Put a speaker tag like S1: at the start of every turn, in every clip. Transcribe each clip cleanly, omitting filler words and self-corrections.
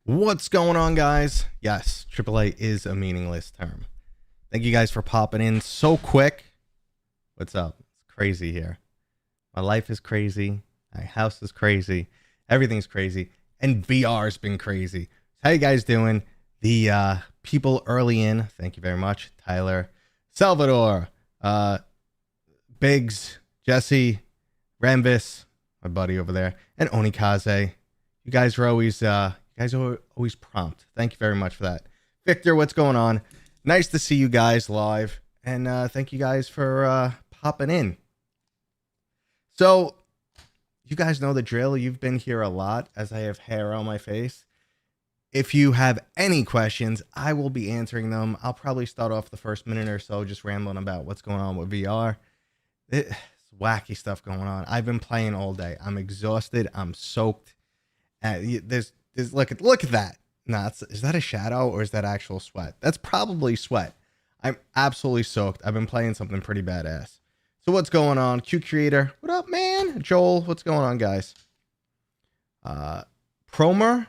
S1: What's going on, guys? Yes, AAA is a meaningless term. Thank you guys for popping in so quick. What's up? It's crazy here. My life is crazy. My house is crazy. Everything's crazy. And VR's been crazy. How you guys doing? The people early in, thank you very much. Tyler, Salvador, Biggs, Jesse, Rambis, my buddy over there, and Onikaze. You guys are always always prompt. Thank you very much for that. Victor, what's going on? Nice to see you guys live, and thank you guys for popping in. So, you guys know the drill. You've been here a lot as I have hair on my face. If you have any questions, I will be answering them. I'll probably start off the first minute or so just rambling about what's going on with VR. It's wacky stuff going on. I've been playing all day. I'm exhausted. I'm soaked. There's look at that. No, is that a shadow or is that actual sweat? That's probably sweat. I'm absolutely soaked. I've been playing something pretty badass. So what's going on? Q Creator, what up, man? Joel, what's going on, guys? Promer,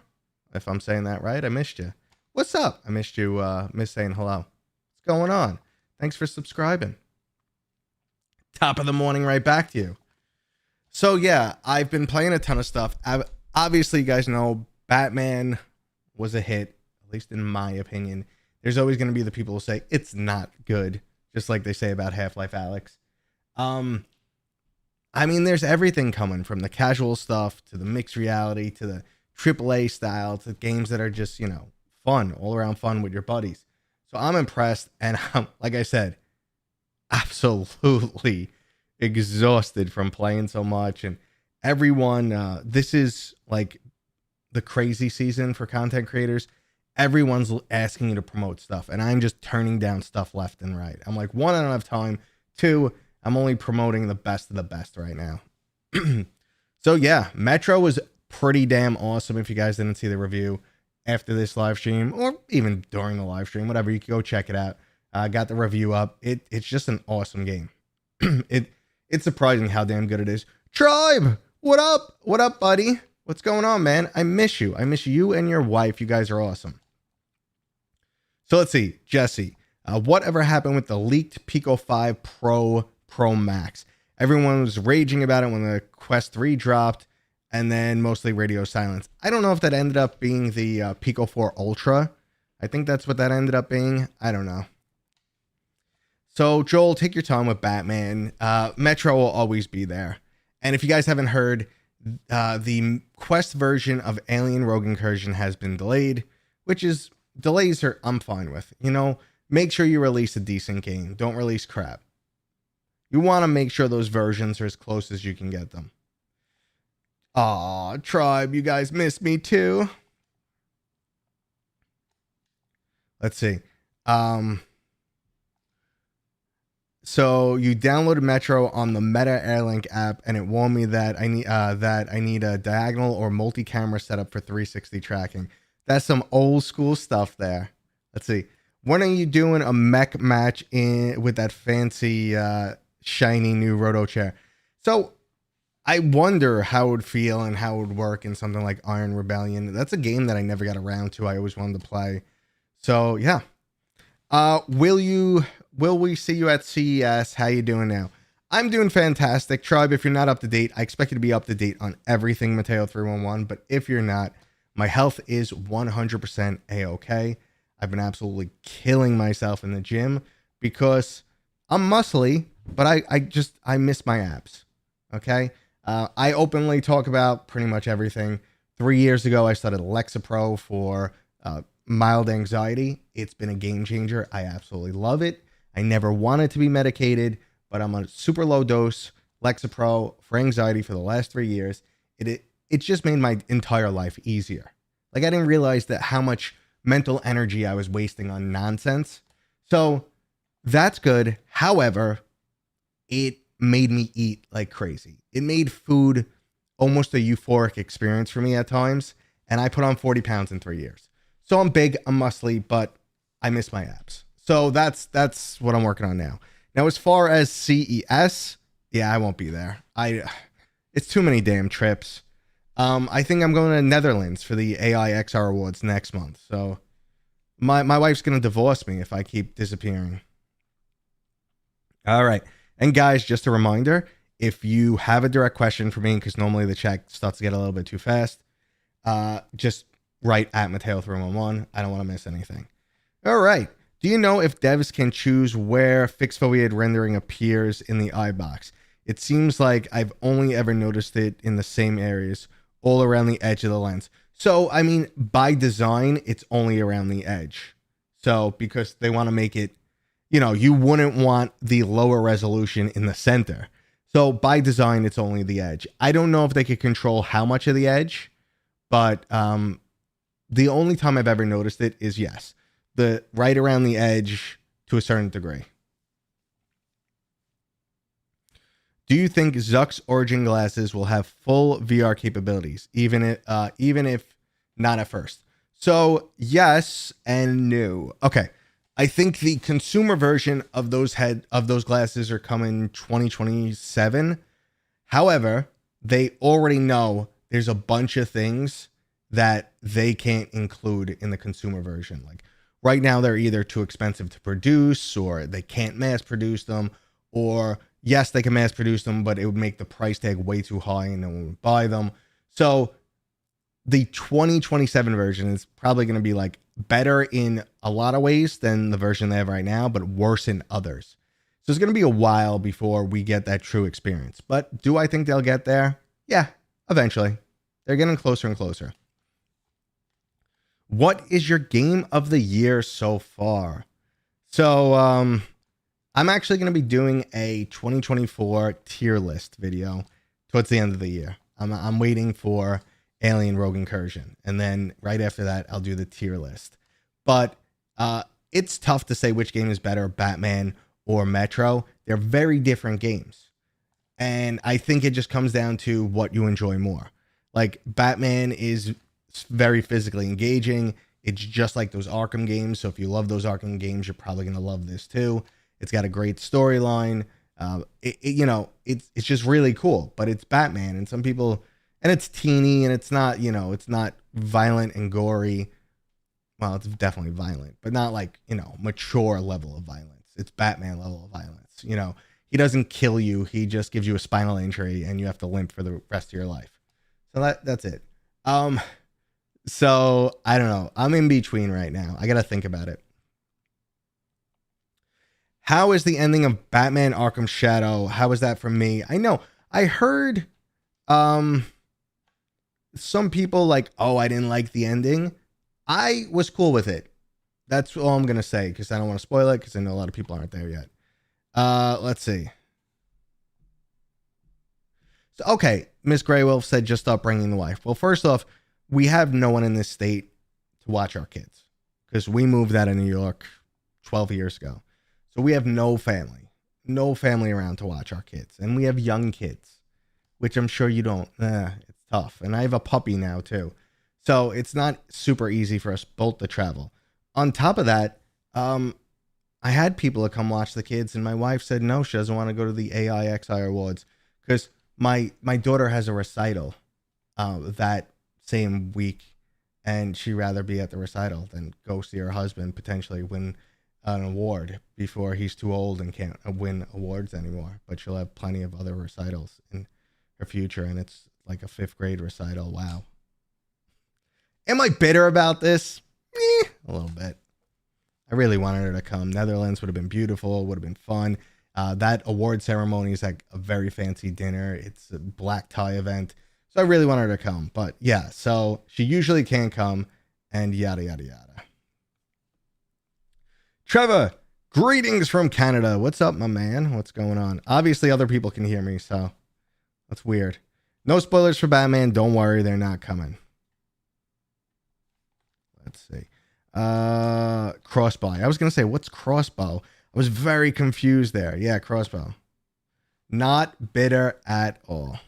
S1: if I'm saying that right, I missed you. What's up? I missed you. Miss saying hello. What's going on? Thanks for subscribing. Top of the morning, right back to you. So yeah, I've been playing a ton of stuff. Obviously, you guys know Batman was a hit, at least in my opinion. There's always going to be the people who say it's not good, just like they say about Half-Life Alyx. I mean, there's everything coming from the casual stuff to the mixed reality to the AAA style to games that are just, you know, fun, all around fun with your buddies. So I'm impressed, and I'm, like I said, absolutely exhausted from playing so much. And everyone, this is like the crazy season for content creators. Everyone's asking you to promote stuff, and I'm just turning down stuff left and right. I'm like, one, I don't have time. Two, I'm only promoting the best of the best right now. So yeah, Metro was pretty damn awesome. If you guys didn't see the review after this live stream, or even during the live stream, whatever, you can go check it out. I got the review up. It's just an awesome game. It's surprising how damn good it is. Tribe, what up? What up, buddy? What's going on, man? I miss you. I miss you and your wife. You guys are awesome. So let's see, Jesse. Whatever happened with the leaked Pico 5 Pro Max? Everyone was raging about it when the Quest 3 dropped, and then mostly radio silence. I don't know if that ended up being the Pico 4 Ultra. I think that's what that ended up being. I don't know. So Joel, take your time with Batman. Metro will always be there. And if you guys haven't heard, the Quest version of Alien Rogue Incursion has been delayed, which is delays are I'm fine with. You know, make sure you release a decent game. Don't release crap. You want to make sure those versions are as close as you can get them. Aw, Tribe, you guys miss me too. Let's see. So you downloaded Metro on the Meta Airlink app, and it warned me that I need a diagonal or multi-camera setup for 360 tracking. That's some old school stuff there. Let's see. When are you doing a mech match with that fancy shiny new Roto chair? So I wonder how it would feel and how it would work in something like Iron Rebellion. That's a game that I never got around to. I always wanted to play. So yeah. Will we see you at CES? How you doing now? I'm doing fantastic. Tribe, if you're not up to date, I expect you to be up to date on everything Mateo 311. But if you're not, my health is 100% a-okay. I've been absolutely killing myself in the gym because I'm muscly, but I miss my abs. Okay. I openly talk about pretty much everything. 3 years ago, I started Lexapro for mild anxiety. It's been a game changer. I absolutely love it. I never wanted to be medicated, but I'm on a super low dose Lexapro for anxiety for the last 3 years. It just made my entire life easier. Like, I didn't realize that how much mental energy I was wasting on nonsense. So that's good. However, it made me eat like crazy. It made food almost a euphoric experience for me at times. And I put on 40 pounds in 3 years. So I'm big, I'm muscly, but I miss my abs. So that's what I'm working on now. Now, as far as CES, yeah, I won't be there. It's too many damn trips. I think I'm going to Netherlands for the AI XR Awards next month. So my wife's going to divorce me if I keep disappearing. All right. And guys, just a reminder, if you have a direct question for me, because normally the chat starts to get a little bit too fast, just write at Mateo311. I don't want to miss anything. All right. Do you know if devs can choose where fixed foveated rendering appears in the eye box? It seems like I've only ever noticed it in the same areas, all around the edge of the lens. So, I mean, by design, it's only around the edge. So, because they want to make it, you wouldn't want the lower resolution in the center. So, by design, it's only the edge. I don't know if they could control how much of the edge, but the only time I've ever noticed it is, yes, the right around the edge to a certain degree. Do you think Zuck's Origin glasses will have full VR capabilities, even if not at first? So yes and no. Okay, I think the consumer version of those glasses are coming 2027. However, they already know there's a bunch of things that they can't include in the consumer version. Like right now, they're either too expensive to produce, or they can't mass produce them, or yes, they can mass produce them, but it would make the price tag way too high and no one would buy them. So the 2027 version is probably going to be like better in a lot of ways than the version they have right now, but worse in others. So it's going to be a while before we get that true experience. But do I think they'll get there? Yeah, eventually. They're getting closer and closer. What is your game of the year so far? So, I'm actually going to be doing a 2024 tier list video towards the end of the year. I'm waiting for Alien Rogue Incursion, and then right after that, I'll do the tier list. But it's tough to say which game is better, Batman or Metro. They're very different games, and I think it just comes down to what you enjoy more. Like Batman is very physically engaging. It's just like those Arkham games. So if you love those Arkham games, you're probably going to love this too. It's got a great storyline. It's just really cool, but it's Batman, and some people, and it's teeny, and it's not, it's not violent and gory. Well, it's definitely violent, but not like, mature level of violence. It's Batman level of violence. He doesn't kill you. He just gives you a spinal injury and you have to limp for the rest of your life. So that's it. So I don't know. I'm in between right now. I got to think about it. How is the ending of Batman Arkham Shadow? How is that for me? I know. I heard some people like, oh, I didn't like the ending. I was cool with it. That's all I'm going to say, because I don't want to spoil it, because I know a lot of people aren't there yet. Let's see. So, okay, Miss Graywolf said just stop bringing the wife. Well, first off, we have no one in this state to watch our kids, because we moved out of New York 12 years ago. So we have no family around to watch our kids. And we have young kids, which I'm sure you don't. It's tough. And I have a puppy now too. So it's not super easy for us both to travel. On top of that, I had people to come watch the kids, and my wife said no, she doesn't want to go to the AIXI Awards because my daughter has a recital that same week, and she'd rather be at the recital than go see her husband potentially win an award before he's too old and can't win awards anymore. But she'll have plenty of other recitals in her future, and it's like a 5th grade recital. Wow. Am I bitter about this? A little bit. I really wanted her to come. Netherlands would have been beautiful, would have been fun. That award ceremony is like a very fancy dinner. It's a black tie event. So I really wanted her to come. But yeah, so she usually can't come, and yada, yada, yada. Trevor, greetings from Canada. What's up, my man? What's going on? Obviously, other people can hear me, so that's weird. No spoilers for Batman. Don't worry, they're not coming. Let's see. Crossbow. I was going to say, what's crossbow? I was very confused there. Yeah, crossbow. Not bitter at all.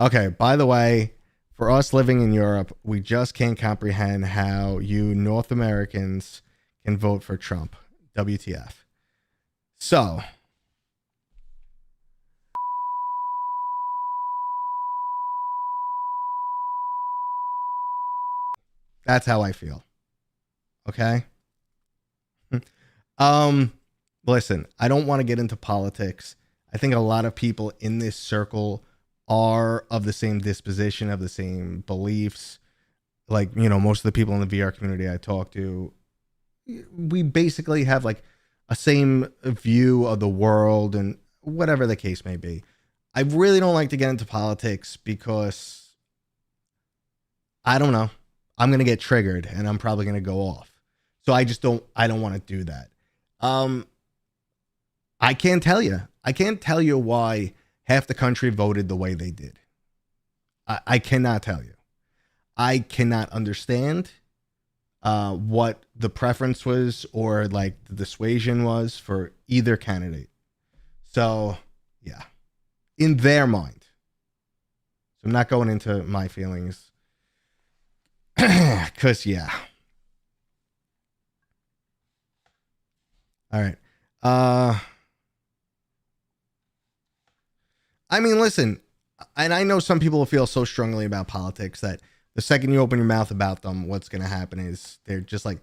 S1: Okay, by the way, for us living in Europe, we just can't comprehend how you North Americans can vote for Trump. WTF. So, That's how I feel. Okay. um, Listen, I don't want to get into politics. I think a lot of people in this circle are of the same disposition, of the same beliefs. Like, most of the people in the VR community I talk to, we basically have like a same view of the world and whatever the case may be. I really don't like to get into politics because I don't know. I'm going to get triggered and I'm probably going to go off. So I don't want to do that. I can't tell you. I can't tell you why half the country voted the way they did. I cannot tell you. I cannot understand what the preference was or like the dissuasion was for either candidate. So, yeah, in their mind. So I'm not going into my feelings because, yeah. All right. I mean, listen, and I know some people feel so strongly about politics that the second you open your mouth about them, what's going to happen is they're just like,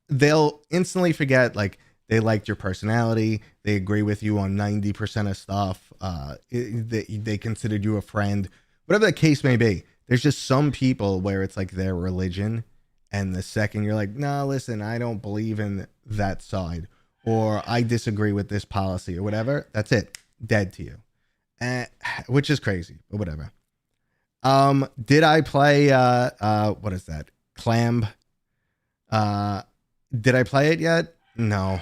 S1: they'll instantly forget, like, they liked your personality. They agree with you on 90% of stuff. They considered you a friend, whatever the case may be. There's just some people where it's like their religion. And the second you're like, no, listen, I don't believe in that side, or I disagree with this policy or whatever. That's it. Dead to you. Which is crazy, but whatever. Did I play, what is that? Clamb? Did I play it yet? No,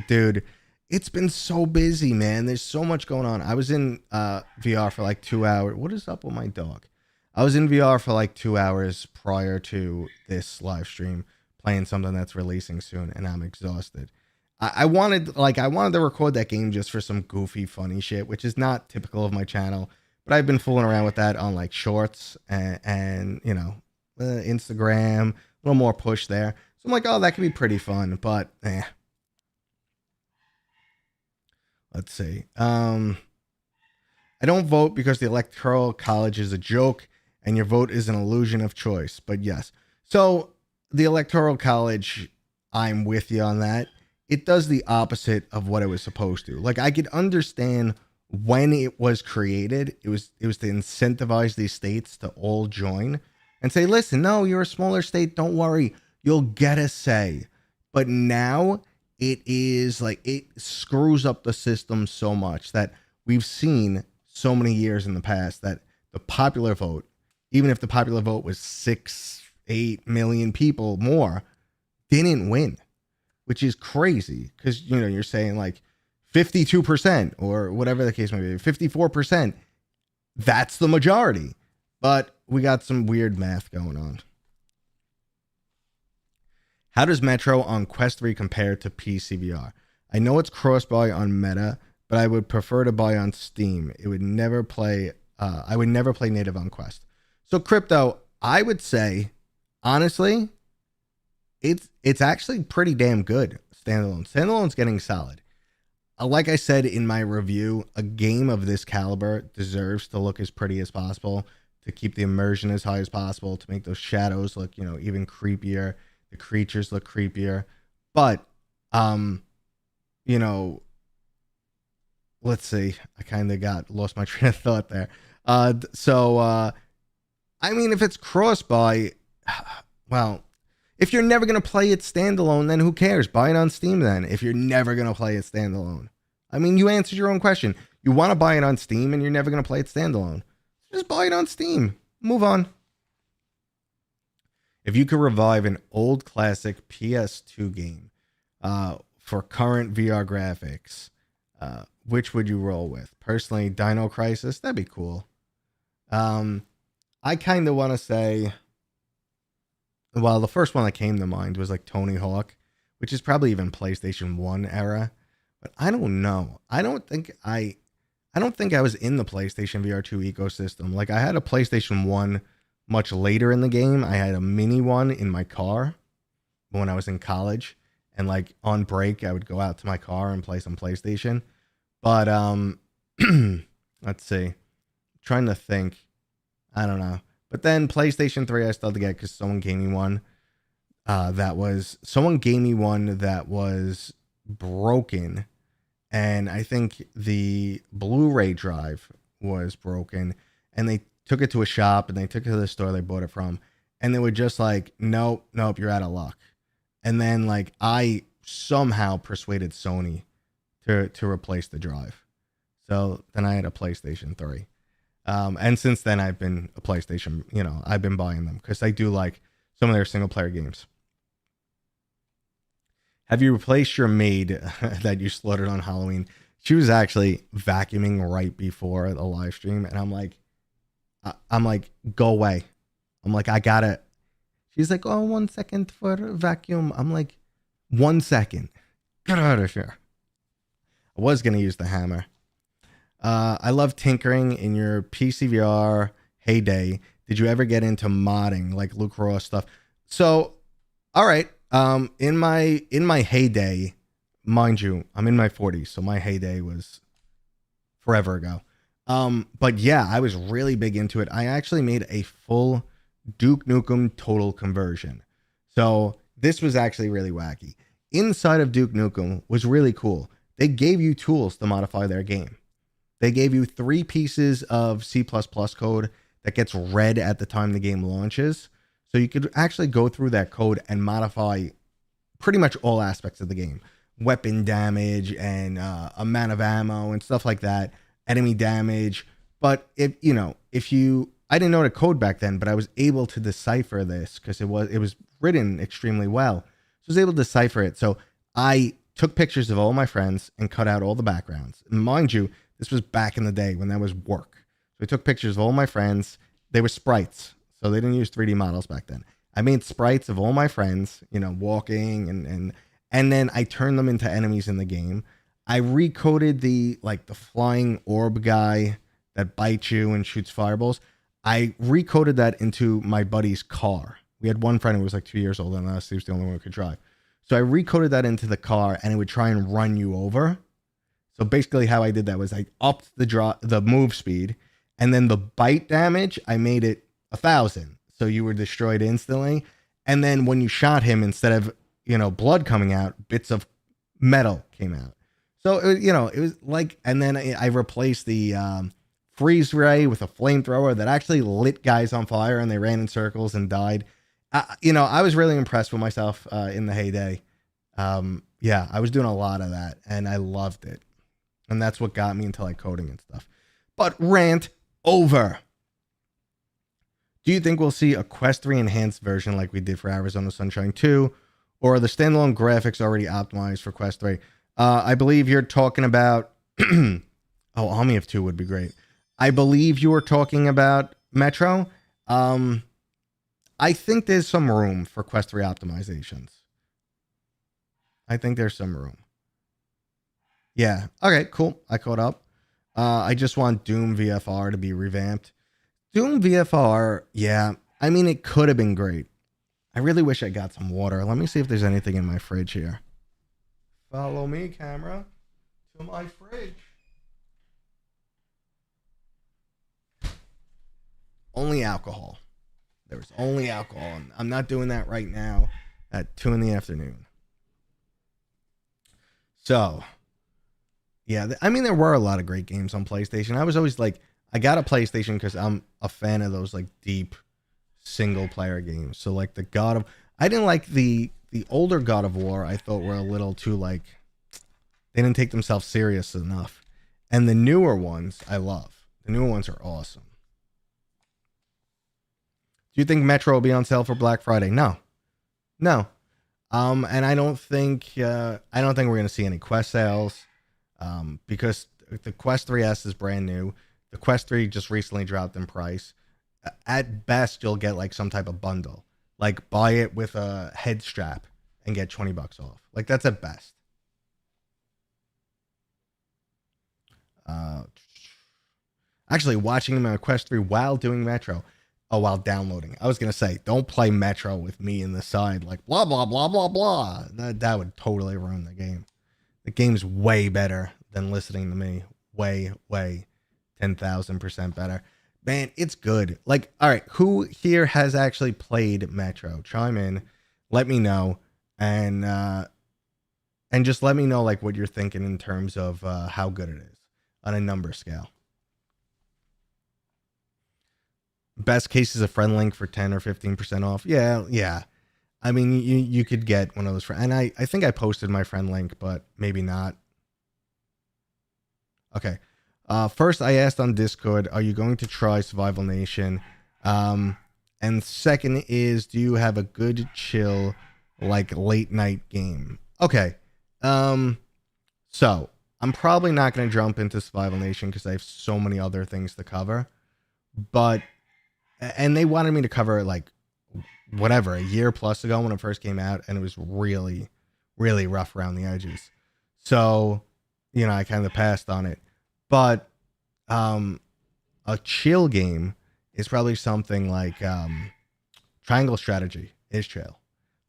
S1: dude, it's been so busy, man. There's so much going on. I was in VR for like 2 hours. What is up with my dog? I was in VR for like 2 hours prior to this live stream playing something that's releasing soon, and I'm exhausted. I wanted to record that game just for some goofy, funny shit, which is not typical of my channel. But I've been fooling around with that on like shorts and Instagram, a little more push there. So I'm like, oh, that could be pretty fun, but let's see. I don't vote because the Electoral College is a joke and your vote is an illusion of choice. But yes. So the Electoral College, I'm with you on that. It does the opposite of what it was supposed to. Like, I could understand when it was created. It was to incentivize these states to all join and say, listen, no, you're a smaller state. Don't worry. You'll get a say. But now it is like, it screws up the system so much that we've seen so many years in the past that the popular vote, even if the popular vote was 6-8 million people more, didn't win, which is crazy. Because, you're saying like 52% or whatever the case may be, 54%, that's the majority. But we got some weird math going on. How does Metro on Quest 3 compare to PCVR? I know it's cross-buy on Meta, but I would prefer to buy on Steam. I would never play native on Quest. So Crypto, I would say, honestly, it's actually pretty damn good standalone. Standalone's getting solid. Like I said in my review, a game of this caliber deserves to look as pretty as possible, to keep the immersion as high as possible, to make those shadows look, even creepier, the creatures look creepier. But, let's see. I kind of lost my train of thought there. I mean, if it's cross-buy, well, if you're never going to play it standalone, then who cares? Buy it on Steam then, if you're never going to play it standalone. I mean, you answered your own question. You want to buy it on Steam and you're never going to play it standalone. Just buy it on Steam. Move on. If you could revive an old classic PS2 game for current VR graphics, which would you roll with? Personally, Dino Crisis. That'd be cool. I kind of want to say, well, the first one that came to mind was like Tony Hawk, which is probably even PlayStation 1 era. But I don't know. I don't think I was in the PlayStation VR 2 ecosystem. Like, I had a PlayStation 1 much later in the game. I had a mini one in my car when I was in college. And like on break, I would go out to my car and play some PlayStation. But let's see. I'm trying to think. I don't know. But then PlayStation 3 I still had to get because someone gave me one. Someone gave me one that was broken, and I think the Blu-ray drive was broken, and they took it to a shop and they took it to the store they bought it from, and they were just like, nope, you're out of luck. And then like I somehow persuaded Sony to replace the drive. So then I had a PlayStation 3. And since then I've been a PlayStation, I've been buying them because I do like some of their single player games. Have you replaced your maid that you slaughtered on Halloween? She was actually vacuuming right before the live stream, and I'm like, go away. I'm like, I gotta. She's like, oh, 1 second for vacuum. I'm like, 1 second. Get out of here. I was gonna use the hammer. I love tinkering in your PCVR heyday. Did you ever get into modding like Luke Ross stuff? So, all right. In my heyday, mind you, I'm in my 40s, so my heyday was forever ago. But yeah, I was really big into it. I actually made a full Duke Nukem total conversion. So this was actually really wacky. Inside of Duke Nukem was really cool. They gave you tools to modify their game. They gave you 3 pieces of C++ code that gets read at the time the game launches. So you could actually go through that code and modify pretty much all aspects of the game. Weapon damage and amount of ammo and stuff like that. Enemy damage. But I didn't know the code back then, but I was able to decipher this because it was written extremely well. So I was able to decipher it. So I took pictures of all my friends and cut out all the backgrounds. And mind you, this was back in the day when that was work. So I took pictures of all my friends. They were sprites. So they didn't use 3D models back then. I made sprites of all my friends, walking and then I turned them into enemies in the game. I recoded the flying orb guy that bites you and shoots fireballs. I recoded that into my buddy's car. We had one friend who was like 2 years older than us. He was the only one who could drive. So I recoded that into the car and it would try and run you over. So basically how I did that was I upped the move speed, and then the bite damage, I made it 1,000. So you were destroyed instantly. And then when you shot him, instead of, blood coming out, bits of metal came out. So, it was like, and then I replaced the freeze ray with a flamethrower that actually lit guys on fire and they ran in circles and died. I was really impressed with myself in the heyday. Yeah, I was doing a lot of that and I loved it. And that's what got me into like coding and stuff. But rant over. Do you think we'll see a Quest 3 enhanced version like we did for Arizona Sunshine 2? Or are the standalone graphics already optimized for Quest 3? I believe you're talking about... Army of 2 would be great. I believe you were talking about Metro. I think there's some room for Quest 3 optimizations. I think there's some room. Yeah. Okay, cool. I caught up. I just want Doom VFR to be revamped. Doom VFR, yeah. I mean, it could have been great. I really wish I got some water. Let me see if there's anything in my fridge here. Follow me, camera, to my fridge. Only alcohol. There's only alcohol. I'm not doing that right now at 2 p.m. So, yeah. I mean, there were a lot of great games on PlayStation. I was always like, I got a PlayStation because I'm a fan of those like deep single player games. So like I didn't like the older God of War. I thought were a little too like, they didn't take themselves serious enough. And the newer ones I love. The newer ones are awesome. Do you think Metro will be on sale for Black Friday? No. And I don't think we're going to see any Quest sales because the Quest 3S is brand new. The Quest 3 just recently dropped in price. At best, you'll get like some type of bundle. Like buy it with a head strap and get $20 off. Like that's at best. Actually, watching him on Quest 3 while doing Metro. Oh, while downloading. I was going to say, don't play Metro with me in the side. Like blah, blah, blah, blah, blah. That would totally ruin the game. The game's way better than listening to me. Way, 10,000% better. Man, it's good. Like, all right, who here has actually played Metro? Chime in, let me know, and just let me know like what you're thinking in terms of how good it is on a number scale. Best case is a friend link for 10 or 15% off. Yeah, yeah. I mean, you could get one of those friend, and I think I posted my friend link, but maybe not. Okay. First, I asked on Discord, are you going to try Survival Nation? Um, and second is, do you have a good chill, like late night game? Okay. Um, so I'm probably not going to jump into Survival Nation because I have so many other things to cover. But, and they wanted me to cover it like whatever, a year plus ago when it first came out. And it was really, really rough around the edges. So, I kind of passed on it. But a chill game is probably something like Triangle Strategy is chill.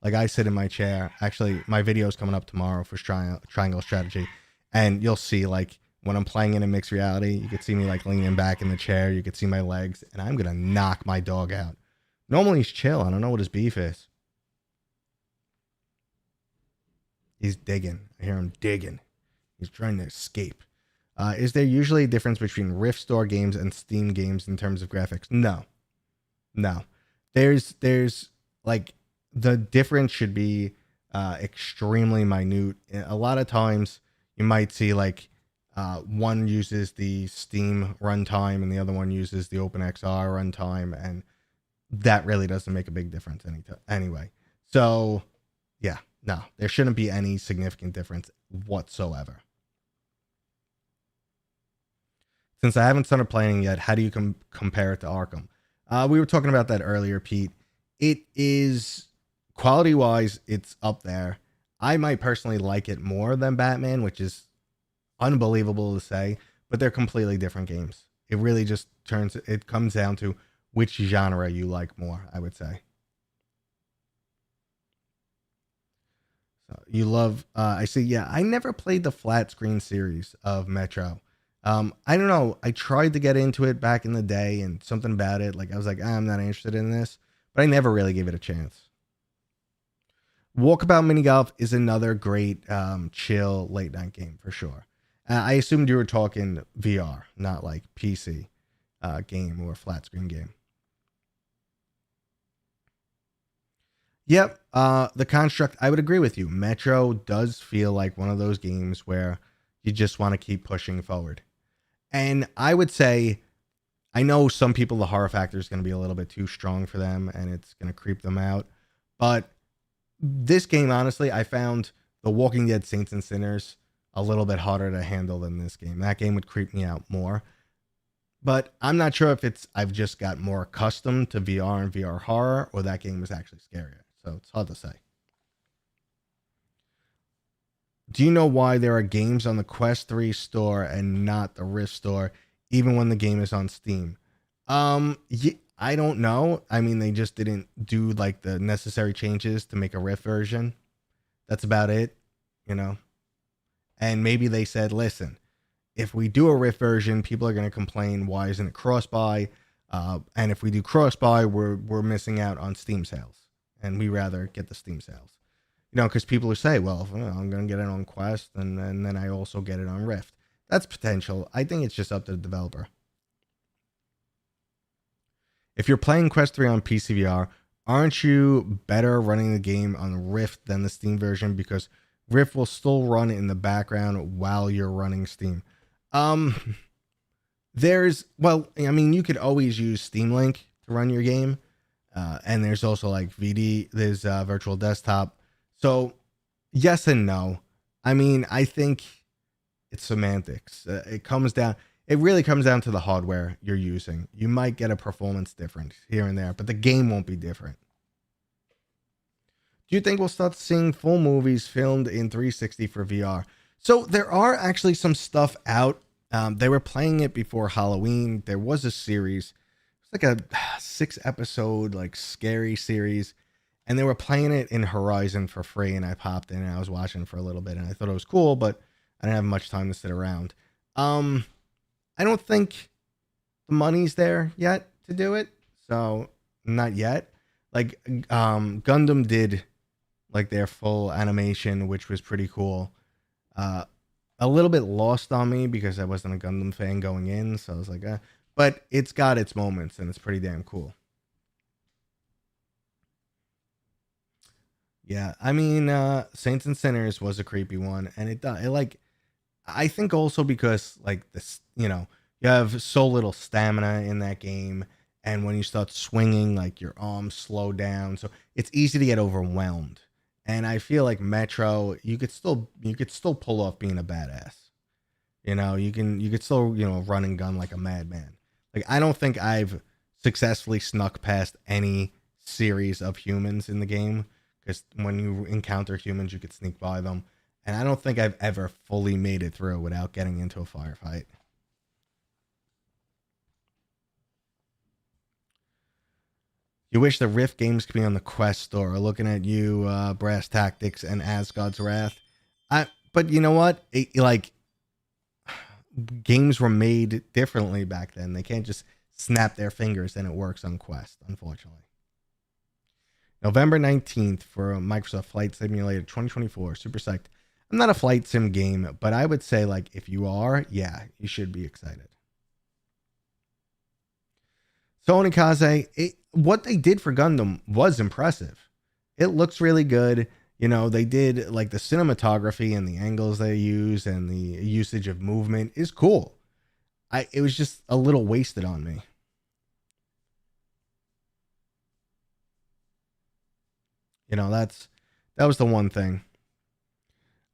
S1: Like I sit in my chair. Actually, my video is coming up tomorrow for Triangle Strategy, and you'll see like when I'm playing in a mixed reality, you could see me like leaning back in the chair. You could see my legs, and I'm gonna knock my dog out. Normally he's chill. I don't know what his beef is. He's digging. I hear him digging. He's trying to escape. Is there usually a difference between Rift Store games and Steam games in terms of graphics? No, no. There's like the difference should be extremely minute. A lot of times you might see like one uses the Steam runtime and the other one uses the OpenXR runtime, and that really doesn't make a big difference anyway. So yeah, no, there shouldn't be any significant difference whatsoever. Since I haven't started playing yet, how do you compare it to Arkham? We were talking about that earlier, Pete. It is quality wise, it's up there. I might personally like it more than Batman, which is unbelievable to say, but they're completely different games. It really just it comes down to which genre you like more, I would say. So you love, I see, yeah, I never played the flat screen series of Metro. I don't know. I tried to get into it back in the day and something about it. Like I was like, I'm not interested in this, but I never really gave it a chance. Walkabout Mini Golf is another great chill late night game for sure. I assumed you were talking VR, not like PC game or flat screen game. Yep. The construct, I would agree with you. Metro does feel like one of those games where you just want to keep pushing forward. And I would say, I know some people, the horror factor is going to be a little bit too strong for them and it's going to creep them out. But this game, honestly, I found The Walking Dead Saints and Sinners a little bit harder to handle than this game. That game would creep me out more. But I'm not sure if I've just got more accustomed to VR and VR horror, or that game was actually scarier. So it's hard to say. Do you know why there are games on the Quest 3 store and not the Rift store, even when the game is on Steam? I don't know. I mean, they just didn't do like the necessary changes to make a Rift version. That's about it, you know. And maybe they said, listen, if we do a Rift version, people are going to complain, why isn't it cross-buy? And if we do cross-buy, we're missing out on Steam sales. And we rather get the Steam sales. You know, because people who say, well, I'm going to get it on Quest, and then I also get it on Rift. That's potential. I think it's just up to the developer. If you're playing Quest 3 on PCVR, aren't you better running the game on Rift than the Steam version? Because Rift will still run in the background while you're running Steam. You could always use Steam Link to run your game. And there's also like there's virtual desktop. So yes and no. I mean, I think it's semantics. It really comes down to the hardware you're using. You might get a performance difference here and there, but the game won't be different. Do you think we'll start seeing full movies filmed in 360 for VR? So there are actually some stuff out. They were playing it before Halloween. There was a series. It's like a 6-episode like scary series. And they were playing it in Horizon for free. And I popped in and I was watching for a little bit. And I thought it was cool, but I didn't have much time to sit around. I don't think the money's there yet to do it. So not yet. Like Gundam did like their full animation, which was pretty cool. Uh, a little bit lost on me because I wasn't a Gundam fan going in, so I was like, but it's got its moments and it's pretty damn cool. Yeah, I mean, Saints and Sinners was a creepy one, and it like I think also because like this, you have so little stamina in that game, and when you start swinging, like your arms slow down, so it's easy to get overwhelmed. And I feel like Metro, you could still pull off being a badass. You could still run and gun like a madman. Like I don't think I've successfully snuck past any series of humans in the game because when you encounter humans, you could sneak by them. And I don't think I've ever fully made it through without getting into a firefight. You wish the Rift games could be on the Quest store. Looking at you, Brass Tactics and Asgard's Wrath. But you know what? Like games were made differently back then. They can't just snap their fingers and it works on Quest, unfortunately. November 19th for Microsoft Flight Simulator 2024. Super psyched. I'm not a flight sim game, but I would say like if you are, yeah, you should be excited. So Onikaze, what they did for Gundam was impressive. It looks really good. They did like the cinematography and the angles they use and the usage of movement is cool. It was just a little wasted on me. That was the one thing.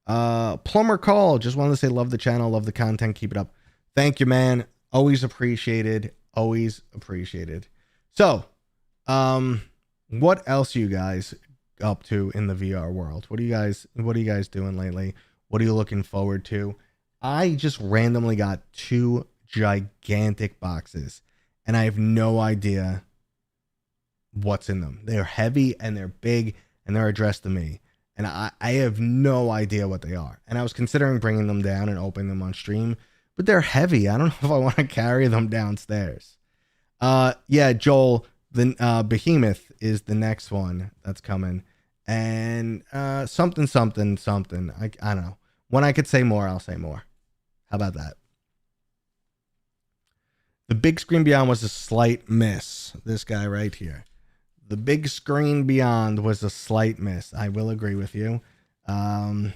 S1: Plumber Call, just wanted to say love the channel, love the content, keep it up. Thank you, man. Always appreciated. Always appreciated. So, what else are you guys up to in the VR world? What are you guys doing lately? What are you looking forward to? I just randomly got 2 gigantic boxes and I have no idea what's in them. They're heavy and they're big and they're addressed to me. And I have no idea what they are. And I was considering bringing them down and opening them on stream, but they're heavy. I don't know if I want to carry them downstairs. Yeah, Joel, the Behemoth is the next one that's coming. And something. I don't know. When I could say more, I'll say more. How about that? The Big Screen Beyond was a slight miss. This guy right here. The Big Screen Beyond was a slight miss. I will agree with you. Although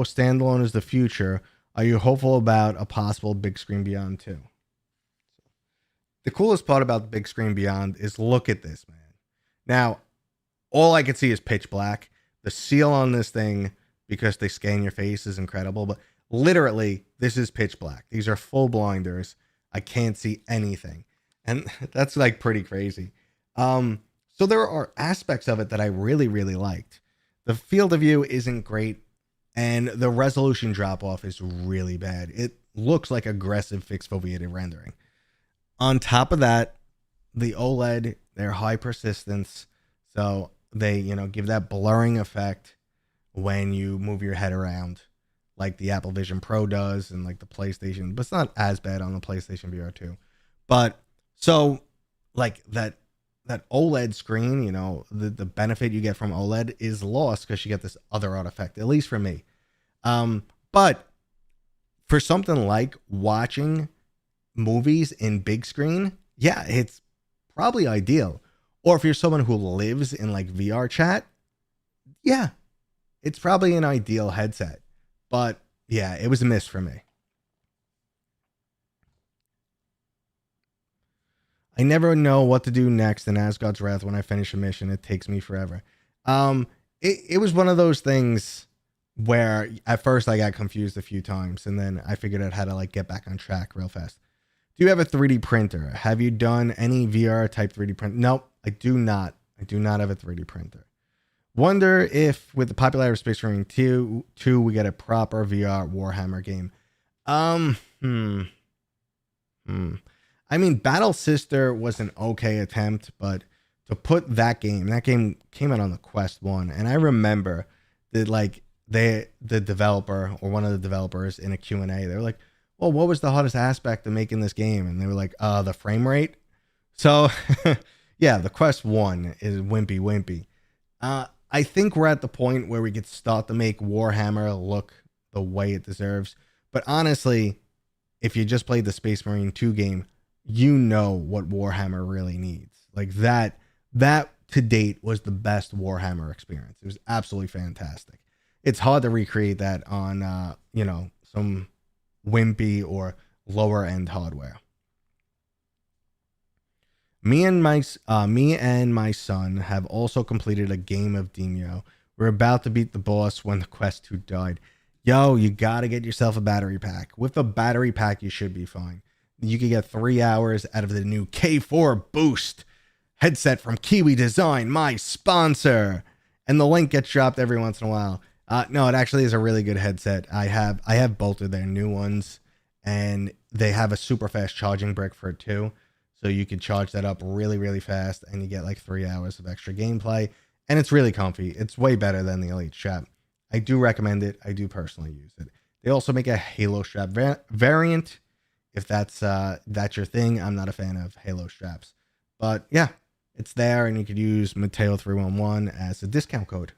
S1: standalone is the future, are you hopeful about a possible Big Screen Beyond 2? The coolest part about the Big Screen Beyond is look at this, man. Now, all I could see is pitch black. The seal on this thing, because they scan your face, is incredible. But literally, this is pitch black. These are full blinders. I can't see anything. And that's like pretty crazy. So there are aspects of it that I really, really liked. The field of view isn't great, and the resolution drop off is really bad. It looks like aggressive fixed foveated rendering. On top of that, the OLED, they're high persistence, so they, give that blurring effect when you move your head around, like the Apple Vision Pro does, and like the PlayStation. But it's not as bad on the PlayStation VR 2. But so, like that OLED screen, the benefit you get from OLED is lost because you get this other artifact, at least for me. But for something like watching movies in big screen, yeah, it's probably ideal. Or if you're someone who lives in like VR chat, yeah, it's probably an ideal headset. But yeah, it was a miss for me. I never know what to do next in Asgard's Wrath. When I finish a mission, it takes me forever. It was one of those things where at first I got confused a few times, and then I figured out how to like get back on track real fast. Do you have a 3D printer? Have you done any VR type 3D print? Nope, I do not. I do not have a 3D printer. Wonder if with the popularity of Space Marine 2, we get a proper VR Warhammer game. I mean, Battle Sister was an okay attempt, but to put that game came out on the Quest 1. And I remember that like the developer or one of the developers in a Q&A, they were like, well, what was the hardest aspect of making this game? And they were like, the frame rate. So yeah, the Quest 1 is wimpy. I think we're at the point where we could start to make Warhammer look the way it deserves. But honestly, if you just played the Space Marine 2 game, you know what Warhammer really needs. Like that to date was the best Warhammer experience. It was absolutely fantastic. It's hard to recreate that on some wimpy or lower end hardware. Me and my son have also completed a game of Demio. We're about to beat the boss when the Quest 2 died. Yo, you gotta get yourself a battery pack. With the battery pack, you should be fine. You can get 3 hours out of the new K4 Boost headset from Kiwi Design, my sponsor. And the link gets dropped every once in a while. No, it actually is a really good headset. I have both of their new ones, and they have a super fast charging brick for it too. So you can charge that up really, really fast, and you get like 3 hours of extra gameplay. And it's really comfy. It's way better than the Elite strap. I do recommend it. I do personally use it. They also make a Halo strap variant. If that's your thing, I'm not a fan of Halo straps. But yeah, it's there, and you could use Mateo311 as a discount code.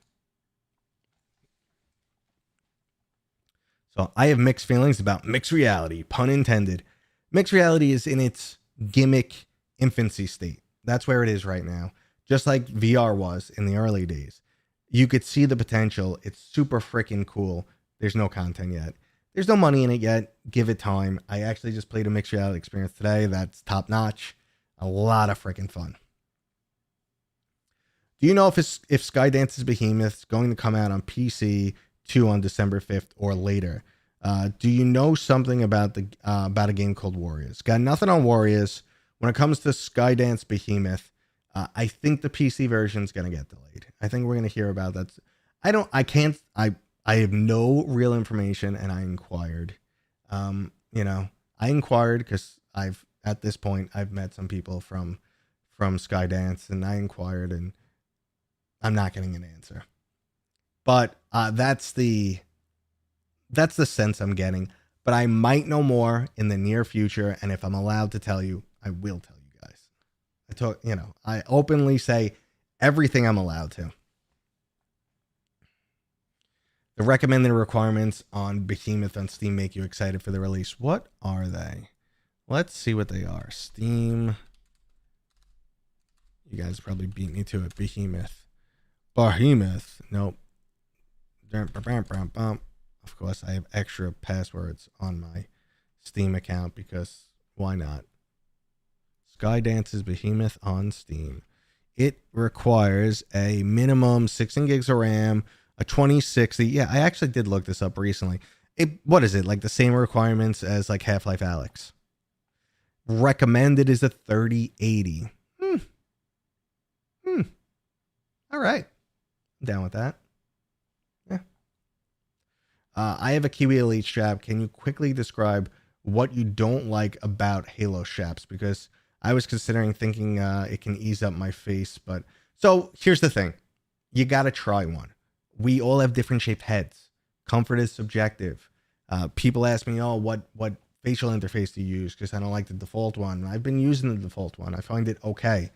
S1: So I have mixed feelings about mixed reality, pun intended. Mixed reality is in its gimmick infancy state. That's where it is right now. Just like VR was in the early days. You could see the potential. It's super freaking cool. There's no content yet. There's no money in it yet. Give it time. I actually just played a mixed reality experience today. That's top notch. A lot of freaking fun. Do you know if Skydance's Behemoth is going to come out on PC 2 on December 5th or later? Do you know something about about a game called Warriors? Got nothing on Warriors. When it comes to Skydance Behemoth, I think the PC version is going to get delayed. I think we're going to hear about that. I have no real information, and I inquired. I inquired because at this point I've met some people from Skydance, and I inquired, and I'm not getting an answer. But that's the sense I'm getting. But I might know more in the near future, and if I'm allowed to tell you, I will tell you guys. I openly say everything I'm allowed to. The recommended requirements on Behemoth on Steam make you excited for the release. What are they? Let's see what they are. Steam. You guys probably beat me to it. Behemoth. Nope. Of course, I have extra passwords on my Steam account because why not? Skydance's Behemoth on Steam. It requires a minimum 16 gigs of RAM, a 2060. Yeah, I actually did look this up recently. What is it? Like the same requirements as like Half-Life Alyx. Recommended is a 3080. All right. I'm down with that. Yeah. I have a Kiwi Elite strap. Can you quickly describe what you don't like about Halo straps? Because I was thinking it can ease up my face. But so here's the thing. You got to try one. We all have different shaped heads. Comfort is subjective. People ask me, what facial interface do you use? Because I don't like the default one. I've been using the default one. I find it okay.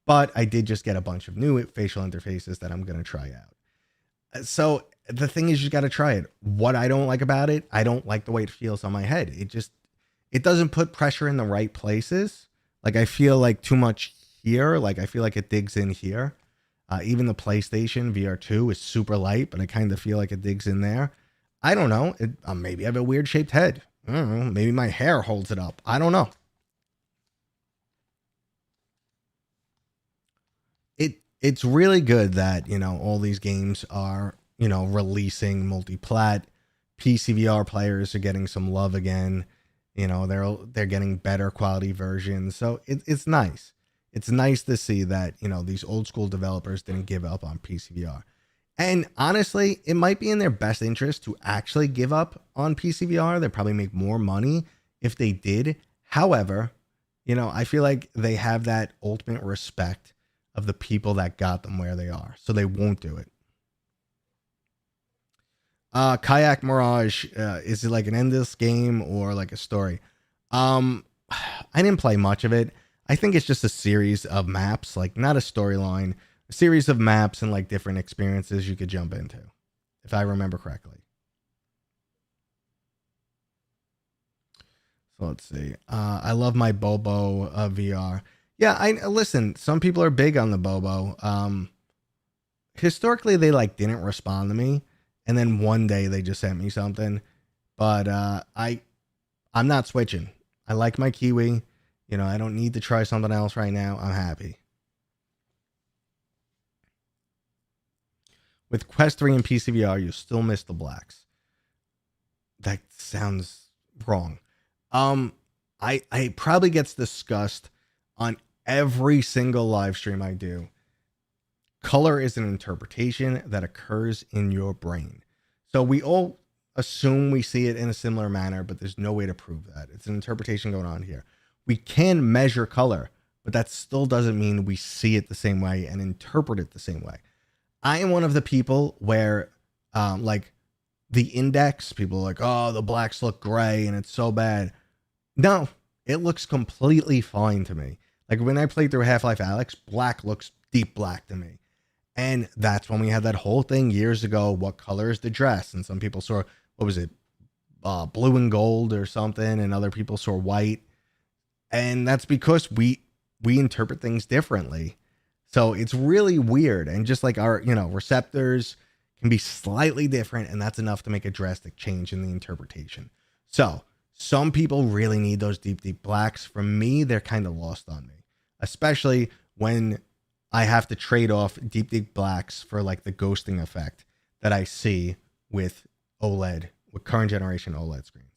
S1: But I did just get a bunch of new facial interfaces that I'm going to try out. So the thing is, you got to try it. What I don't like about it, I don't like the way it feels on my head. It doesn't put pressure in the right places. Like I feel like too much here. Like I feel like it digs in here. Even the PlayStation VR 2 is super light, but I kind of feel like it digs in there. I don't know. Maybe I have a weird shaped head. I don't know. Maybe my hair holds it up. I don't know. It's really good that, all these games are, releasing multi-plat. PCVR players are getting some love again. They're getting better quality versions. So it's nice. It's nice to see that, these old school developers didn't give up on PCVR. And honestly, it might be in their best interest to actually give up on PCVR. They'd probably make more money if they did. However, I feel like they have that ultimate respect of the people that got them where they are. So they won't do it. Kayak Mirage, is it like an endless game or like a story? Um, I didn't play much of it. I think it's just a series of maps, like not a storyline, a series of maps and like different experiences you could jump into, if I remember correctly. So let's see. I love my Bobo VR. Yeah, I listen. Some people are big on the Bobo. Historically, they like didn't respond to me, and then one day they just sent me something. But I'm not switching. I like my Kiwi. You know, I don't need to try something else right now. I'm happy. With Quest 3 and PCVR, you still miss the blacks. That sounds wrong. Um, I probably gets discussed on every single live stream I do. Color is an interpretation that occurs in your brain. So we all assume we see it in a similar manner, but there's no way to prove that. It's an interpretation going on here. We can measure color, but that still doesn't mean we see it the same way and interpret it the same way. I am one of the people where, like the index, people are like, oh, the blacks look gray and it's so bad. No, it looks completely fine to me. Like when I played through Half-Life Alyx, black looks deep black to me. And that's when we had that whole thing years ago. What color is the dress? And some people saw, what was it? Blue and gold or something. And other people saw white. And that's because we interpret things differently. So it's really weird. And just like our, receptors can be slightly different. And that's enough to make a drastic change in the interpretation. So some people really need those deep, deep blacks. For me, they're kind of lost on me, especially when I have to trade off deep, deep blacks for like the ghosting effect that I see with OLED, with current generation OLED screens.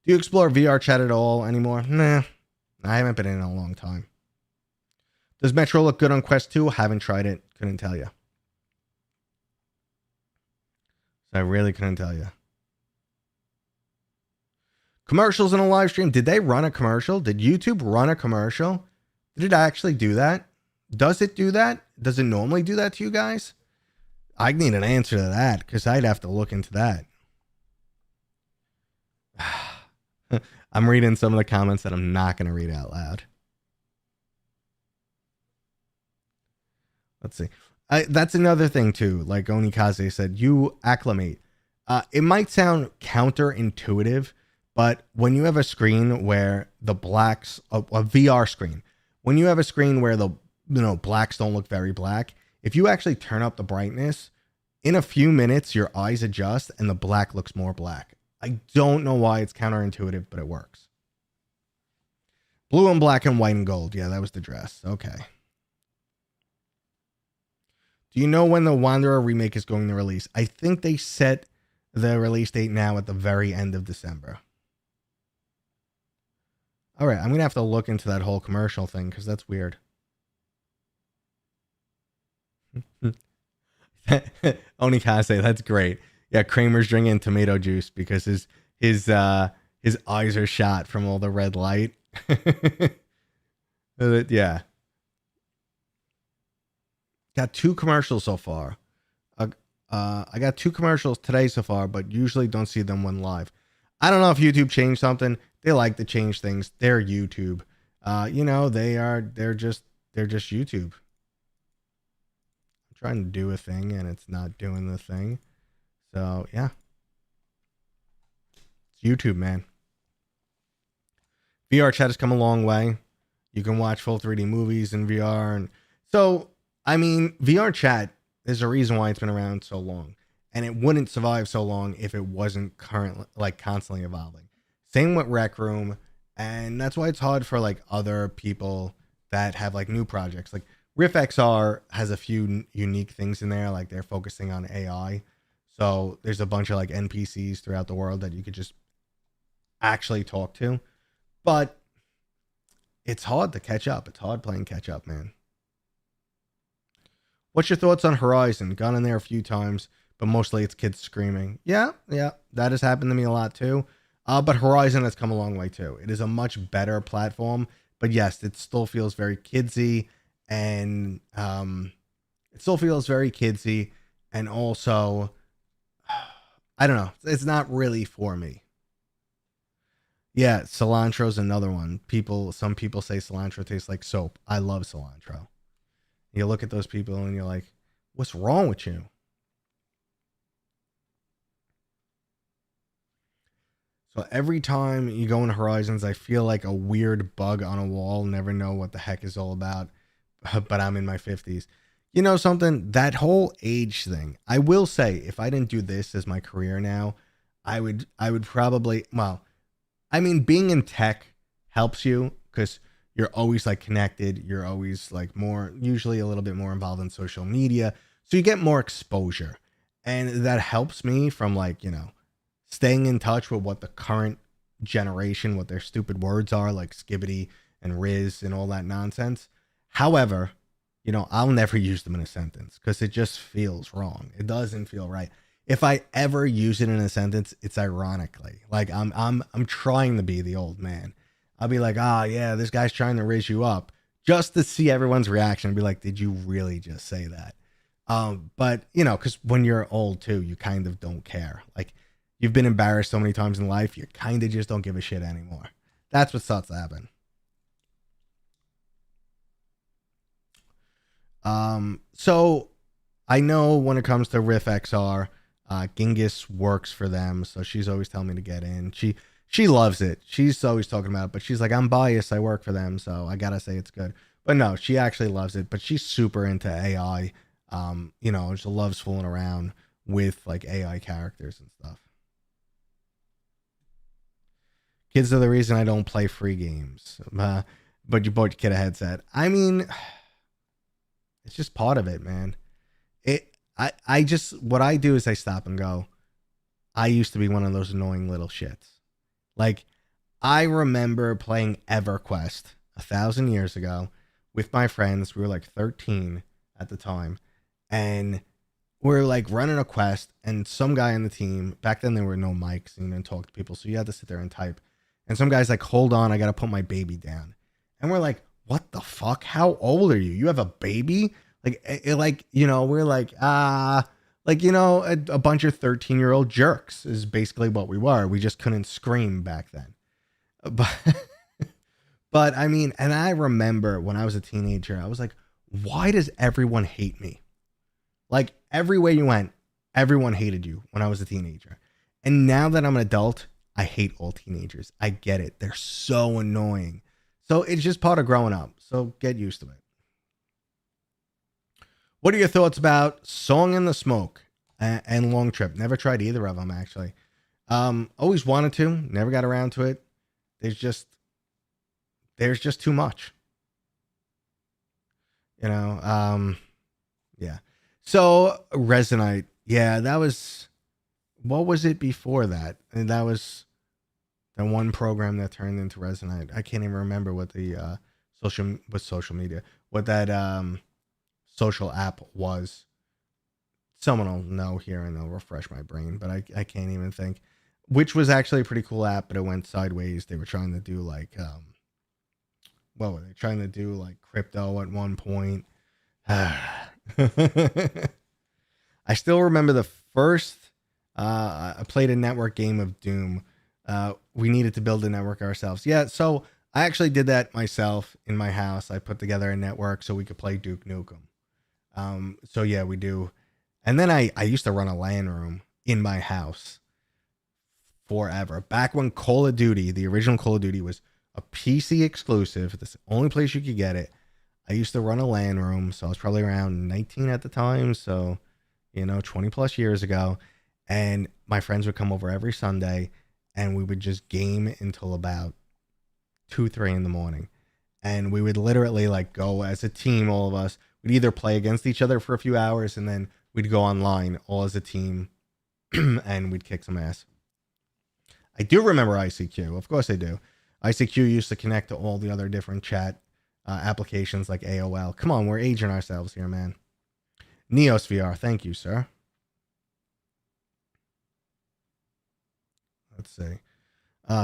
S1: Do you explore VR chat at all anymore? Nah, I haven't been in a long time. Does Metro look good on Quest 2? Haven't tried it. Couldn't tell you. I really couldn't tell you. Commercials in a live stream. Did they run a commercial? Did YouTube run a commercial? Did it actually do that? Does it do that? Does it normally do that to you guys? I need an answer to that because I'd have to look into that. I'm reading some of the comments that I'm not going to read out loud. Let's see. That's another thing too. Like Onikaze said, you acclimate. It might sound counterintuitive, but when you have a screen where the blacks, a VR screen, when you have a screen where the blacks don't look very black, if you actually turn up the brightness, in a few minutes, your eyes adjust and the black looks more black. I don't know why it's counterintuitive, but it works. Blue and black and white and gold. Yeah, that was the dress. Okay. Do you know when the Wanderer remake is going to release? I think they set the release date now at the very end of December. All right, I'm going to have to look into that whole commercial thing because that's weird. Onikaze, that's great. Yeah, Kramer's drinking tomato juice because his eyes are shot from all the red light. Yeah. Got 2 commercials so far. I got 2 commercials today so far, but usually don't see them when live. I don't know if YouTube changed something. They like to change things. They're YouTube. They're just YouTube. I'm trying to do a thing and it's not doing the thing. So yeah. It's YouTube, man. VR chat has come a long way. You can watch full 3D movies in VR. And so, I mean, VR chat, there's a reason why it's been around so long. And it wouldn't survive so long if it wasn't currently, like, constantly evolving. Same with Rec Room. And that's why it's hard for, like, other people that have, like, new projects. Like, Riff XR has a few unique things in there. Like, they're focusing on AI. So there's a bunch of, like, NPCs throughout the world that you could just actually talk to. But it's hard to catch up. It's hard playing catch up, man. What's your thoughts on Horizon? Gone in there a few times, but mostly it's kids screaming. Yeah, that has happened to me a lot too. But Horizon has come a long way too. It is a much better platform, but yes, it still feels very kidsy, and also I don't know. It's not really for me. Yeah, cilantro's another one. Some people say cilantro tastes like soap. I love cilantro. You look at those people and you're like, what's wrong with you? So every time you go into Horizons, I feel like a weird bug on a wall. Never know what the heck is all about. But I'm in my 50s. You know something? That whole age thing. I will say, if I didn't do this as my career now, I would probably, well, I mean, being in tech helps you because you're always like connected. You're always like more, usually a little bit more involved in social media. So you get more exposure. And that helps me from like, staying in touch with what the current generation, what their stupid words are, like skibbity and riz and all that nonsense. However, I'll never use them in a sentence because it just feels wrong. It doesn't feel right. If I ever use it in a sentence, it's ironically. Like I'm trying to be the old man. I'll be like, yeah, this guy's trying to raise you up, just to see everyone's reaction and be like, did you really just say that? But because when you're old too, you kind of don't care. Like you've been embarrassed so many times in life, you kind of just don't give a shit anymore. That's what starts to happen. So I know when it comes to Rift XR, Genghis works for them, so she's always telling me to get in. She loves it. She's always talking about it, but she's like, I'm biased. I work for them, so I gotta say it's good. But no, she actually loves it. But she's super into AI. She loves fooling around with like AI characters and stuff. Kids are the reason I don't play free games. But you bought your kid a headset. I mean, it's just part of it, man. I just, what I do is I stop and go, I used to be one of those annoying little shits. Like, I remember playing EverQuest 1,000 years ago with my friends. We were like 13 at the time. And we're like running a quest. And some guy on the team, back then there were no mics and you didn't talk to people. So you had to sit there and type. And some guy's like, hold on, I got to put my baby down. And we're like, what the fuck? How old are you? You have a baby? We're like, a bunch of 13-year-old jerks is basically what we were. We just couldn't scream back then. But, but I mean, and I remember when I was a teenager, I was like, why does everyone hate me? Like everywhere you went, everyone hated you when I was a teenager. And now that I'm an adult, I hate all teenagers. I get it. They're so annoying. So it's just part of growing up. So get used to it. What are your thoughts about Song in the Smoke and Long Trip? Never tried either of them, actually. Always wanted to, never got around to it. There's just too much. Yeah. So Resonite, yeah, what was it before that? And that was the one program that turned into Resonite. I can't even remember what the social media, what that social app was. Someone will know here and they'll refresh my brain, but I can't even think. Which was actually a pretty cool app, but it went sideways. They were trying to do like what were they trying to do, like crypto at one point. I still remember the first I played a network game of Doom. We needed to build a network ourselves. Yeah, so I actually did that myself in my house. I put together a network so we could play Duke Nukem. So yeah, we do. And then I used to run a LAN room in my house forever. Back when Call of Duty, the original Call of Duty, was a PC exclusive. That's the only place you could get it. I used to run a LAN room. So I was probably around 19 at the time. So, 20 plus years ago. And my friends would come over every Sunday and we would just game until about 2-3 in the morning. And we would literally like go as a team, all of us. We'd either play against each other for a few hours and then we'd go online all as a team and we'd kick some ass. I do remember ICQ. Of course I do. ICQ used to connect to all the other different chat applications like AOL. Come on, we're aging ourselves here, man. Neos VR. Thank you, sir. Let's see.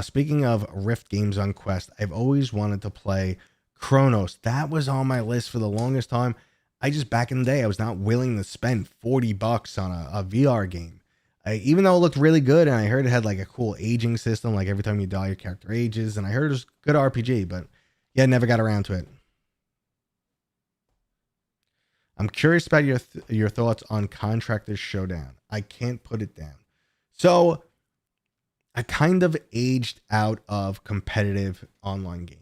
S1: Speaking of Rift games on Quest, I've always wanted to play Chronos. That was on my list for the longest time. Back in the day, I was not willing to spend $40 on a VR game. Even though it looked really good, and I heard it had like a cool aging system, like every time you die, your character ages, and I heard it was good RPG, but yeah, never got around to it. I'm curious about your thoughts on Contractors Showdown. I can't put it down. So I kind of aged out of competitive online games.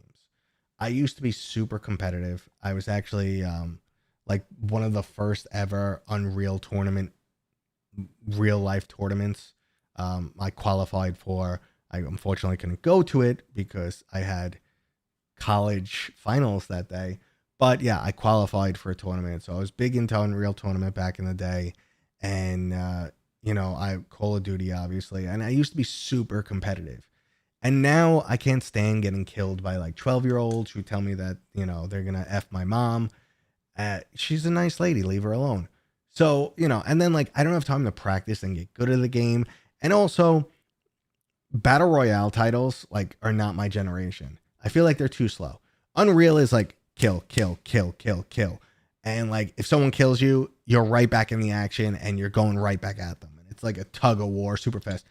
S1: I used to be super competitive. I was actually like one of the first ever Unreal tournament, real life tournaments. I qualified for. I unfortunately couldn't go to it because I had college finals that day. But yeah, I qualified for a tournament. So I was big into Unreal Tournament back in the day. And, I Call of Duty, obviously. And I used to be super competitive. And now I can't stand getting killed by like 12-year-olds who tell me that, they're going to F my mom. She's a nice lady. Leave her alone. So, and then like I don't have time to practice and get good at the game. And also, battle royale titles like are not my generation. I feel like they're too slow. Unreal is like kill, kill, kill, kill, kill. And like if someone kills you, you're right back in the action and you're going right back at them. And it's like a tug of war super fast.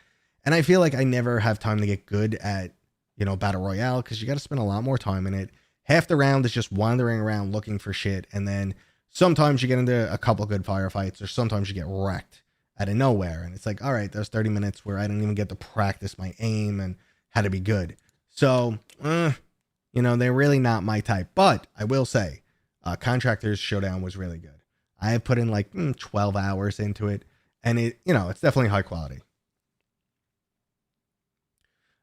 S1: And I feel like I never have time to get good at, battle royale because you got to spend a lot more time in it. Half the round is just wandering around looking for shit. And then sometimes you get into a couple good firefights or sometimes you get wrecked out of nowhere. And it's like, all right, there's 30 minutes where I don't even get to practice my aim and how to be good. So, they're really not my type. But I will say, Contractors Showdown was really good. I have put in like 12 hours into it. And it's definitely high quality.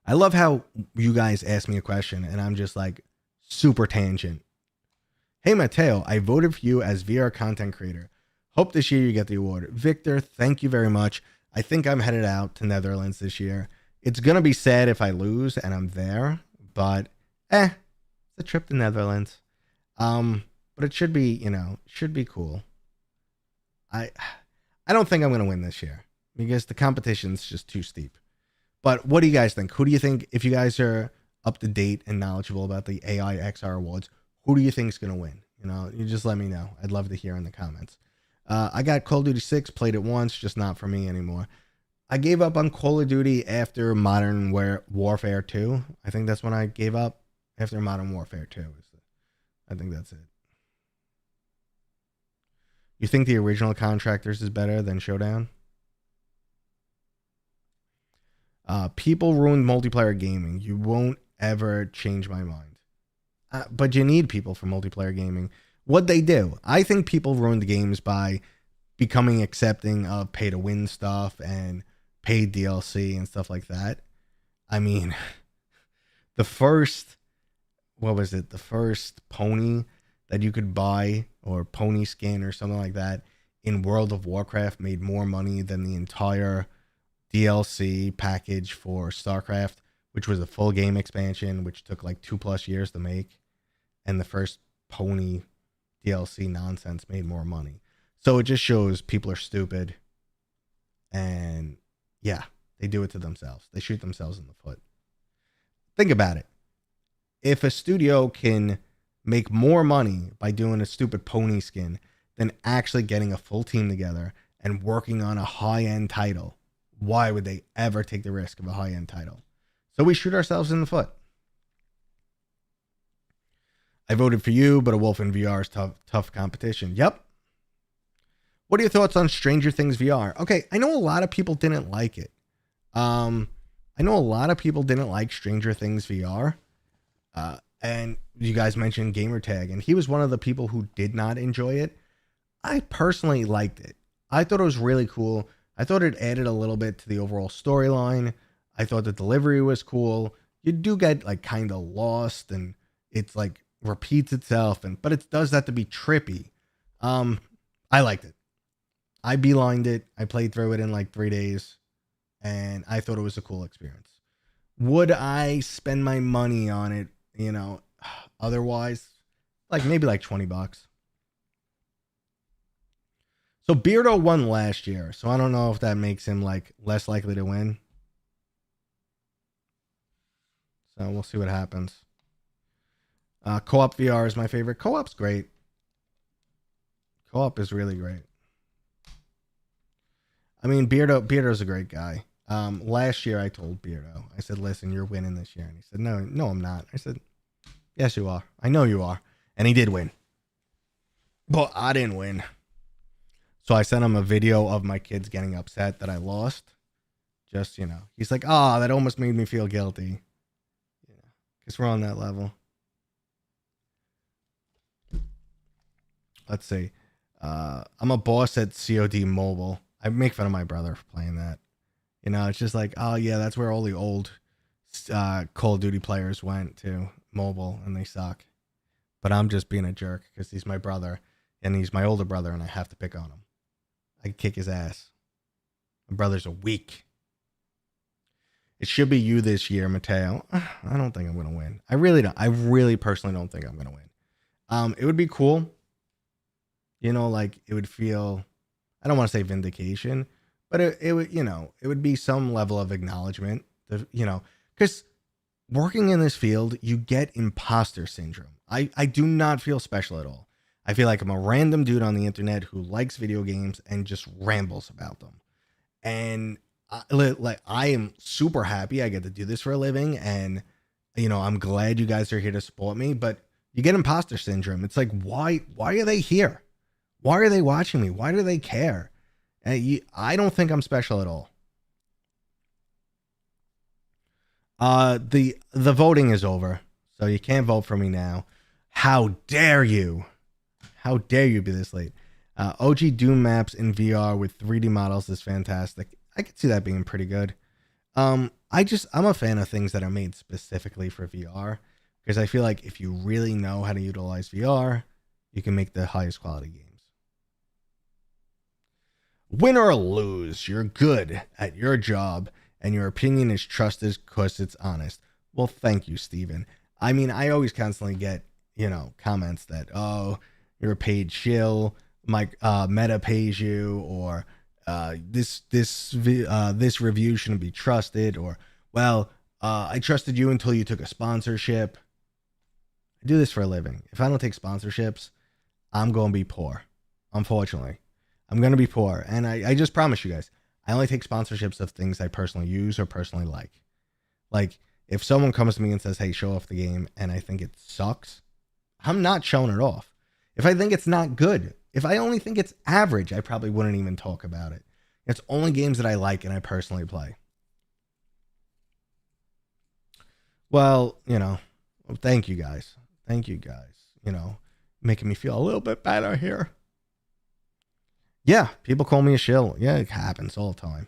S1: I love how you guys ask me a question and I'm just like super tangent. Hey, Mateo, I voted for you as VR content creator. Hope this year you get the award. Victor, thank you very much. I think I'm headed out to Netherlands this year. It's going to be sad if I lose and I'm there, but it's a trip to Netherlands. But it should be, should be cool. I don't think I'm going to win this year because the competition's just too steep. But what do you guys think? Who do you think, if you guys are up to date and knowledgeable about the AI XR awards, who do you think is going to win? You just let me know. I'd love to hear in the comments. I got Call of Duty 6, played it once, just not for me anymore. I gave up on Call of Duty after Modern Warfare 2. I think that's when I gave up, after Modern Warfare 2. I think that's it. You think the original Contractors is better than Showdown? People ruined multiplayer gaming. You won't ever change my mind. But you need people for multiplayer gaming. What'd they do? I think people ruined the games by becoming accepting of pay to win stuff and paid DLC and stuff like that. I mean, the first pony that you could buy, or pony skin or something like that, in World of Warcraft made more money than the entire DLC package for StarCraft, which was a full game expansion, which took like 2+ years to make. And the first pony DLC nonsense made more money. So it just shows people are stupid. And yeah, they do it to themselves. They shoot themselves in the foot. Think about it. If a studio can make more money by doing a stupid pony skin than actually getting a full team together and working on a high-end title, why would they ever take the risk of a high-end title? So we shoot ourselves in the foot. I voted for you, but a Wolf in VR is tough competition. Yep. What are your thoughts on Stranger Things VR? Okay, I know a lot of people didn't like it. I know a lot of people didn't like Stranger Things VR. And you guys mentioned Gamertag, and he was one of the people who did not enjoy it. I personally liked it. I thought it was really cool. I thought it added a little bit to the overall storyline. I thought the delivery was cool. You do get like kind of lost, and it's like repeats itself, but it does that to be trippy. I liked it. I beelined it. I played through it in like 3 days, and I thought it was a cool experience. Would I spend my money on it, otherwise? Like maybe like $20. So Beardo won last year, so I don't know if that makes him like less likely to win. So we'll see what happens. Co-op VR is my favorite. Co-op's great. Co-op is really great. I mean, Beardo's a great guy. Last year I told Beardo, I said, listen, you're winning this year. And he said, no, I'm not. I said, yes, you are. I know you are. And he did win. But I didn't win. So I sent him a video of my kids getting upset that I lost. Just, he's like, oh, that almost made me feel guilty. Yeah, because we're on that level. Let's see. I'm a boss at COD Mobile. I make fun of my brother for playing that. It's just like, oh, yeah, that's where all the old Call of Duty players went to, mobile, and they suck. But I'm just being a jerk because he's my brother, and he's my older brother, and I have to pick on him. I kick his ass. My brothers are weak. It should be you this year, Mateo. I don't think I'm going to win. I really don't. I really personally don't think I'm going to win. It would be cool. Like it would feel, I don't want to say vindication, but it would, it would be some level of acknowledgement, because working in this field, you get imposter syndrome. I do not feel special at all. I feel like I'm a random dude on the internet who likes video games and just rambles about them. And I am super happy I get to do this for a living. And, I'm glad you guys are here to support me, but you get imposter syndrome. It's like, why are they here? Why are they watching me? Why do they care? I don't think I'm special at all. The voting is over, so you can't vote for me now. How dare you? How dare you be this late? OG Doom maps in VR with 3D models is fantastic. I could see that being pretty good. I'm a fan of things that are made specifically for VR, because I feel like if you really know how to utilize VR, you can make the highest quality games. Win or lose, you're good at your job, and your opinion is trusted because it's honest. Well, thank you, Steven. I mean, I always constantly get, comments that, oh, you're a paid shill, Meta pays you, or this review shouldn't be trusted, or, well, I trusted you until you took a sponsorship. I do this for a living. If I don't take sponsorships, I'm going to be poor, unfortunately. I'm going to be poor. And I just promise you guys, I only take sponsorships of things I personally use or personally like. Like, if someone comes to me and says, hey, show off the game, and I think it sucks, I'm not showing it off. If I think it's not good, if I only think it's average, I probably wouldn't even talk about it. It's only games that I like and I personally play. Well, thank you guys. Thank you guys. Making me feel a little bit better here. Yeah, people call me a shill. Yeah, it happens all the time.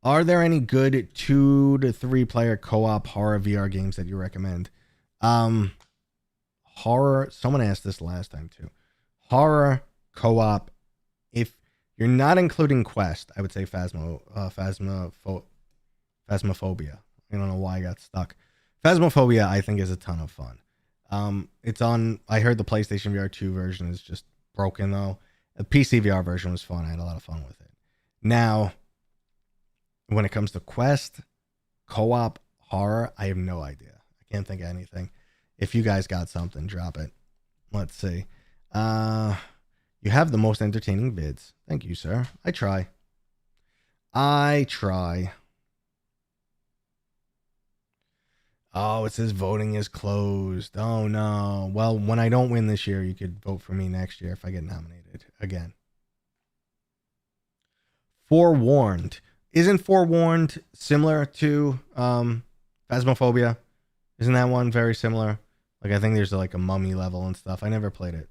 S1: Are there any good 2 to 3 player co-op horror VR games that you recommend? Horror, someone asked this last time too. Horror co-op, if you're not including Quest, I would say Phasmophobia. I don't know why I got stuck. Phasmophobia, I think, is a ton of fun. It's on, I heard the PlayStation VR 2 version is just broken though. The PCVR version was fun. I had a lot of fun with it. Now, when it comes to Quest, co-op horror, I have no idea. I can't think of anything. If you guys got something, drop it. Let's see. You have the most entertaining vids. Thank you, sir. I try. Oh, it says voting is closed. Oh, no. Well, when I don't win this year, you could vote for me next year if I get nominated again. Forewarned. Isn't Forewarned similar to Phasmophobia? Isn't that one very similar? Like, I think there's like a mummy level and stuff. I never played it.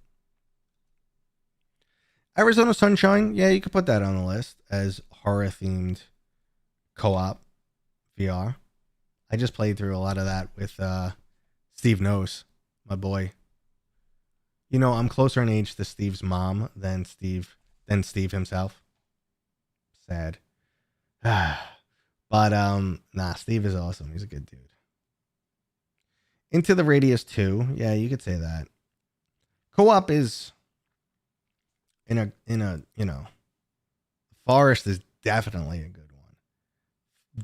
S1: Arizona Sunshine. Yeah, you could put that on the list as horror-themed co-op VR. I just played through a lot of that with Steve Knows, my boy. I'm closer in age to Steve's mom than Steve himself. Sad. But Steve is awesome. He's a good dude. Into the Radius 2. Yeah, you could say that. Co-op is in a Forest is definitely a good one.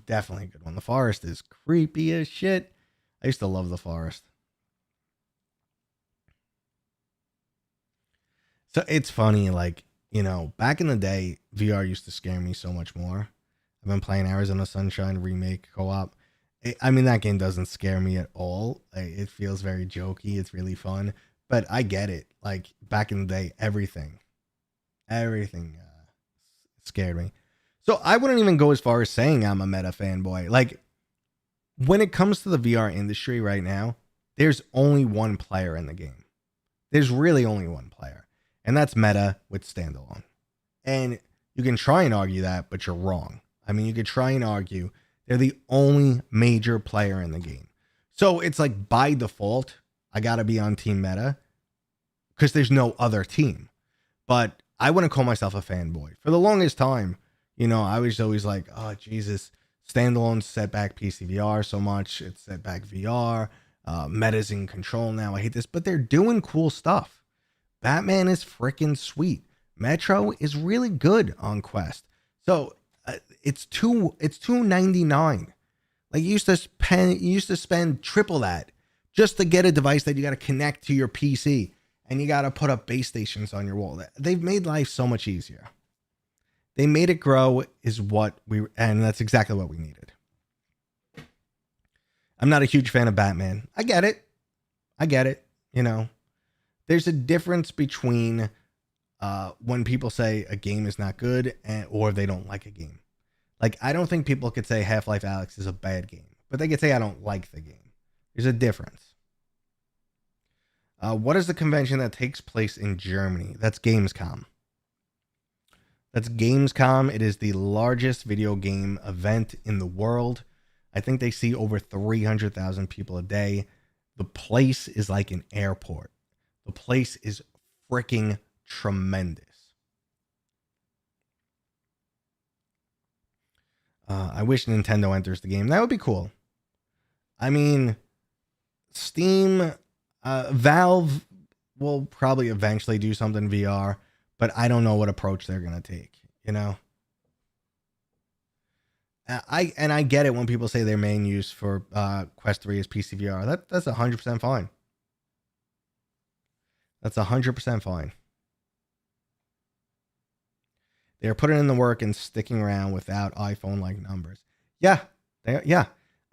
S1: Definitely a good one. The Forest is creepy as shit. I used to love the Forest. So it's funny, like, back in the day, VR used to scare me so much more. I've been playing Arizona Sunshine Remake co-op. I mean, that game doesn't scare me at all. It feels very jokey. It's really fun, but I get it. Like back in the day, everything scared me. So I wouldn't even go as far as saying I'm a Meta fanboy. Like when it comes to the VR industry right now, there's only one player in the game. There's really only one player, and that's Meta with standalone. And you can try and argue that, but you're wrong. I mean, you could try and argue they're the only major player in the game. So it's like by default, I got to be on Team Meta because there's no other team. But I wouldn't call myself a fanboy. For the longest time, I was always like, oh, Jesus, standalone set back PCVR so much. It's set back VR. Meta's in control now. I hate this, but they're doing cool stuff. Batman is freaking sweet. Metro is really good on Quest. So it's $299. Like you used to spend triple that just to get a device that you got to connect to your PC and you got to put up base stations on your wall. They've made life so much easier. They made it grow and that's exactly what we needed. I'm not a huge fan of Batman. I get it. There's a difference between when people say a game is not good or they don't like a game. Like, I don't think people could say Half-Life Alyx is a bad game, but they could say I don't like the game. There's a difference. What is the convention that takes place in Germany? That's Gamescom. It is the largest video game event in the world. I think they see over 300,000 people a day. The place is like an airport. The place is freaking tremendous. I wish Nintendo enters the game. That would be cool. I mean, Steam, Valve will probably eventually do something VR, but I don't know what approach they're going to take, I get it when people say their main use for Quest 3 is PCVR. That's 100% fine. That's 100% fine. They're putting in the work and sticking around without iPhone-like numbers. Yeah.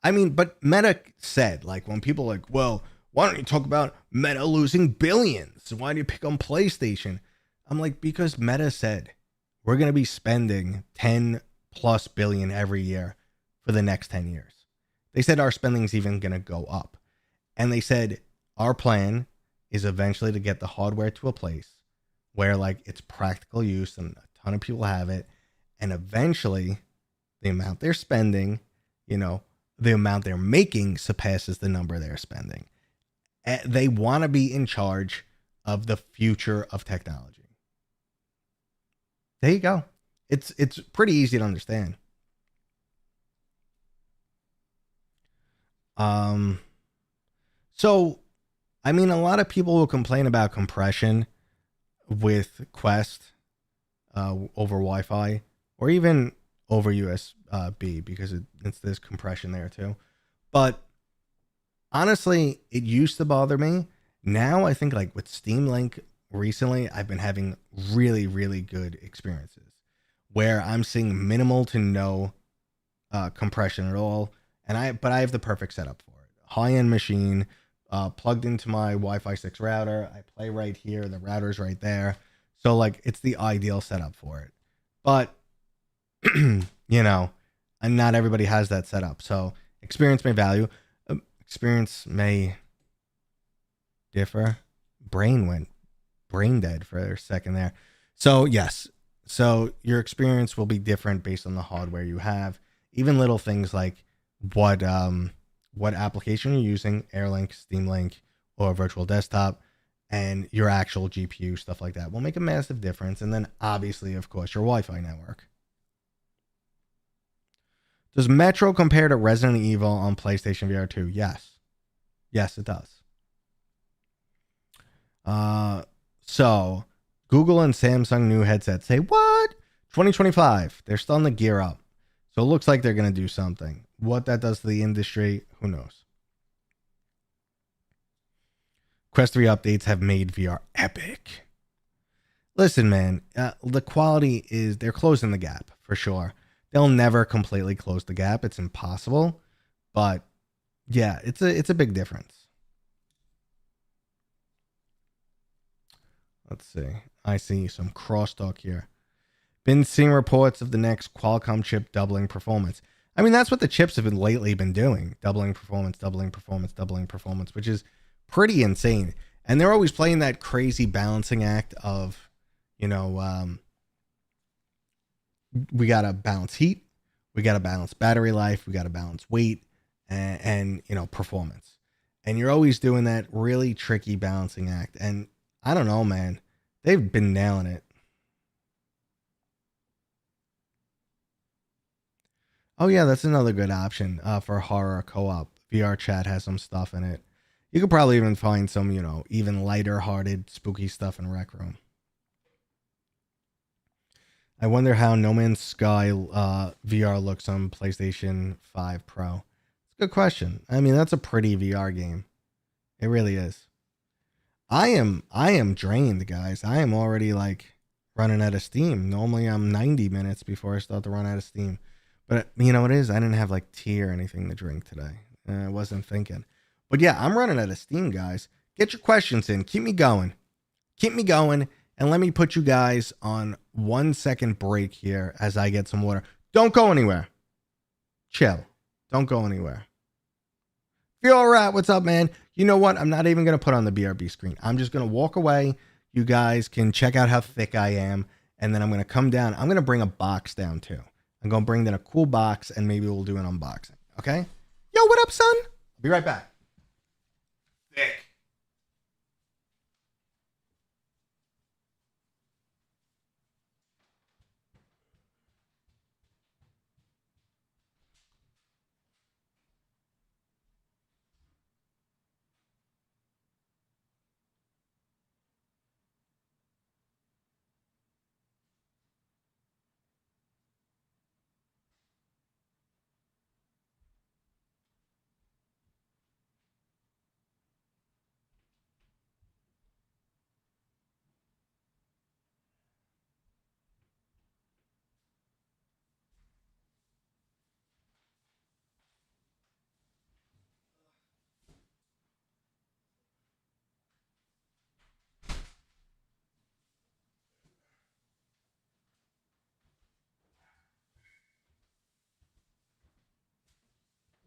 S1: I mean, but Meta said, like, when people are like, well, why don't you talk about Meta losing billions? Why do you pick on PlayStation? I'm like, because Meta said we're going to be spending 10 plus billion every year for the next 10 years. They said our spending's even going to go up. And they said our plan is eventually to get the hardware to a place where like it's practical use and a ton of people have it. And eventually the amount they're spending, the amount they're making surpasses the number they're spending. They want to be in charge of the future of technology. There you go. It's pretty easy to understand. So, I mean, a lot of people will complain about compression with Quest over Wi-Fi or even over USB because it's this compression there too. But honestly, it used to bother me. Now I think like with Steam Link recently, I've been having really, really good experiences where I'm seeing minimal to no compression at all. But I have the perfect setup for it. High-end machine, plugged into my Wi-Fi 6 router. I play right here. The router's right there. So like it's the ideal setup for it. But, and not everybody has that setup. So experience may differ. Brain went brain dead for a second there. So yes. So your experience will be different based on the hardware you have. Even little things like what application you're using, AirLink, Steam Link, or virtual desktop, and your actual GPU, stuff like that will make a massive difference. And then obviously, of course, your Wi-Fi network. Does Metro compare to Resident Evil on PlayStation VR 2? Yes. Yes, it does. So Google and Samsung new headsets say, what? 2025. They're still on the gear up. So it looks like they're going to do something. What that does to the industry, who knows? Quest 3 updates have made VR epic. Listen, man, the quality is they're closing the gap for sure. They'll never completely close the gap. It's impossible, but yeah, it's a big difference. Let's see. I see some crosstalk here. Been seeing reports of the next Qualcomm chip doubling performance. I mean, that's what the chips have been lately been doing, doubling performance, doubling performance, doubling performance, which is pretty insane. And they're always playing that crazy balancing act of, you know, we got to balance heat, we got to balance battery life, we got to balance weight and, you know, performance. And you're always doing that really tricky balancing act. And I don't know, man, they've been nailing it. Oh yeah, that's another good option for horror co-op. VR chat has some stuff in it. You could probably even find some, you know, even lighter hearted, spooky stuff in Rec Room. I wonder how No Man's Sky VR looks on PlayStation 5 Pro. It's a good question. I mean, that's a pretty VR game. It really is. I am drained, guys. I am already like running out of steam. Normally I'm 90 minutes before I start to run out of steam. But you know what it is? I didn't have like tea or anything to drink today. I wasn't thinking. But yeah, I'm running out of steam, guys. Get your questions in. Keep me going. Keep me going. And let me put you guys on 1 second break here as I get some water. Don't go anywhere. Chill. Don't go anywhere. Feel all right. What's up, man? You know what? I'm not even going to put on the BRB screen. I'm just going to walk away. You guys can check out how thick I am. And then I'm going to come down. I'm going to bring a box down too. I'm going to bring in a cool box and maybe we'll do an unboxing. Okay? Yo, what up, son? I'll be right back. Thick.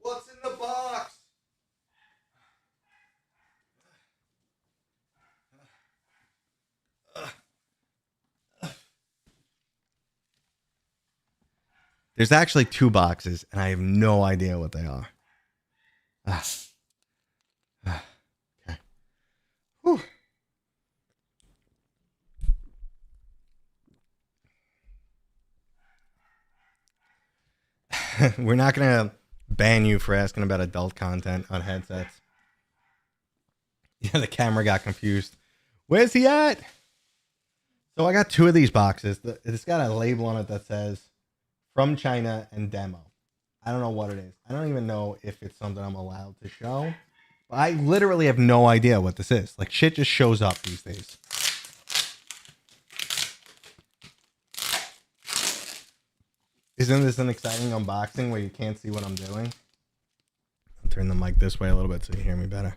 S1: What's in the box? There's actually two boxes, and I have no idea what they are. Okay. Whew. We're not going to ban you for asking about adult content on headsets. Yeah, the camera got confused. Where's he at? So I got two of these boxes. It's got a label on it that says from China and demo. I don't know what it is. I don't even know if it's something I'm allowed to show. I literally have no idea what this is. Like shit just shows up these days. Isn't this an exciting unboxing where you can't see what I'm doing? I'll turn the mic this way a little bit so you hear me better.